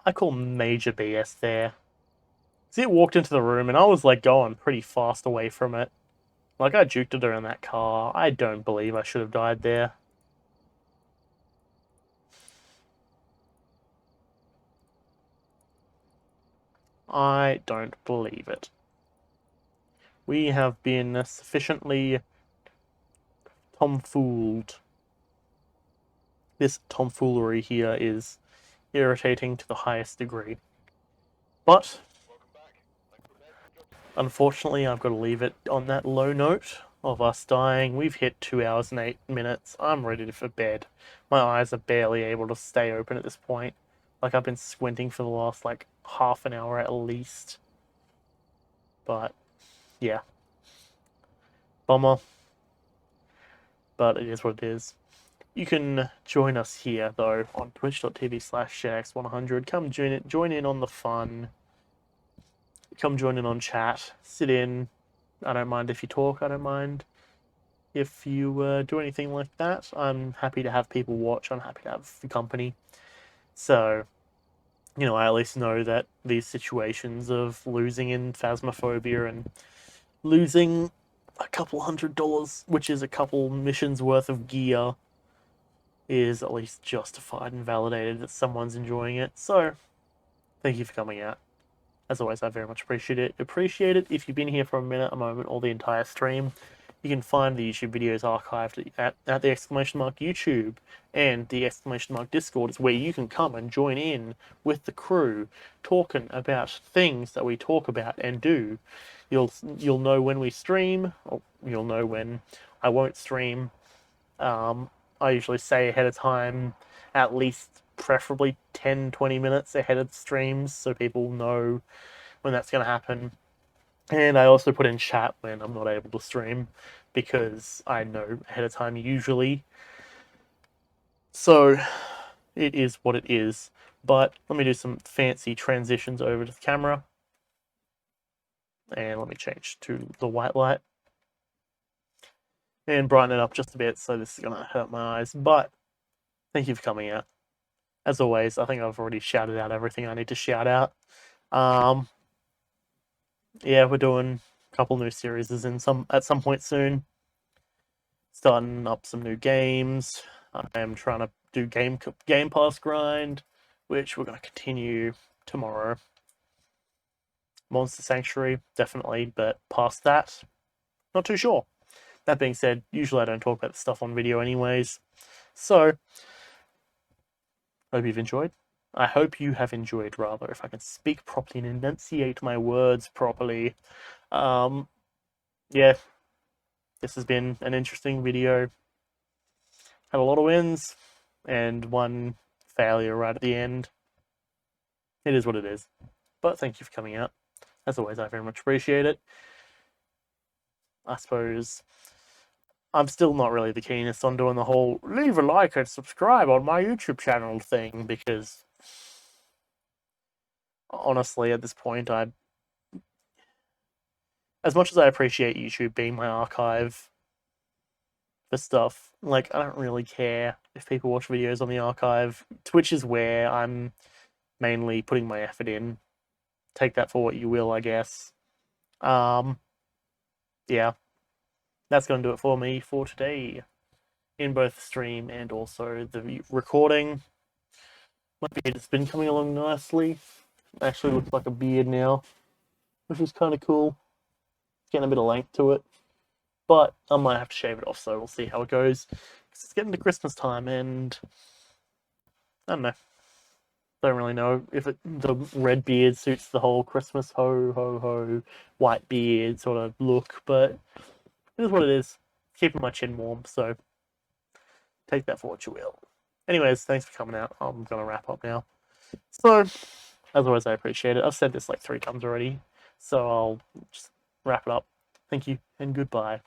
Speaker 1: I call major BS there. See, it walked into the room and I was like going pretty fast away from it. Like, I juked it around that car. I don't believe I should have died there. I don't believe it. We have been sufficiently tomfooled. This tomfoolery here is irritating to the highest degree. But, unfortunately, I've got to leave it on that low note of us dying. We've hit 2 hours and 8 minutes. I'm ready for bed. My eyes are barely able to stay open at this point. Like, I've been squinting for the last, like, half an hour at least. But, yeah. Bummer. But it is what it is. You can join us here, though, on twitch.tv/JX100. Come join in on the fun. Come join in on chat. Sit in. I don't mind if you talk. I don't mind if you do anything like that. I'm happy to have people watch. I'm happy to have the company. So, you know, I at least know that these situations of losing in Phasmophobia and losing a couple $100, which is a couple missions worth of gear, is at least justified and validated that someone's enjoying it. So, thank you for coming out. As always, I very much appreciate it. If you've been here for a minute, a moment, or the entire stream. You can find the YouTube videos archived at the !YouTube and the !Discord is where you can come and join in with the crew, talking about things that we talk about and do. You'll know when we stream, or you'll know when I won't stream. I usually say ahead of time, at least preferably 10-20 minutes ahead of streams, so people know when that's going to happen. And I also put in chat when I'm not able to stream, because I know ahead of time usually. So, it is what it is. But let me do some fancy transitions over to the camera. And let me change to the white light. And brighten it up just a bit, so this is going to hurt my eyes. But thank you for coming out. As always, I think I've already shouted out everything I need to shout out. Yeah, we're doing a couple new series at some point soon. Starting up some new games. I am trying to do Game Pass grind, which we're going to continue tomorrow. Monster Sanctuary, definitely, but past that, not too sure. That being said, usually I don't talk about the stuff on video anyways. So, hope you've enjoyed. I hope you have enjoyed, rather, if I can speak properly and enunciate my words properly. Yeah, this has been an interesting video. Had a lot of wins, and one failure right at the end. It is what it is. But thank you for coming out. As always, I very much appreciate it. I suppose I'm still not really the keenest on doing the whole leave a like and subscribe on my YouTube channel thing, because honestly, at this point, as much as I appreciate YouTube being my archive for stuff, like, I don't really care if people watch videos on the archive. Twitch is where I'm mainly putting my effort in. Take that for what you will, I guess. Yeah, that's going to do it for me for today, in both the stream and also the recording. My beard has been coming along nicely. Actually looks like a beard now, which is kind of cool. It's getting a bit of length to it, but I might have to shave it off, so we'll see how it goes. It's getting to Christmas time, and I don't know. Don't really know if the red beard suits the whole Christmas ho ho ho white beard sort of look, but it is what it is. Keeping my chin warm, so take that for what you will. Anyways, thanks for coming out. I'm gonna wrap up now. So, as always, I appreciate it. I've said this like 3 times already, so I'll just wrap it up. Thank you and goodbye.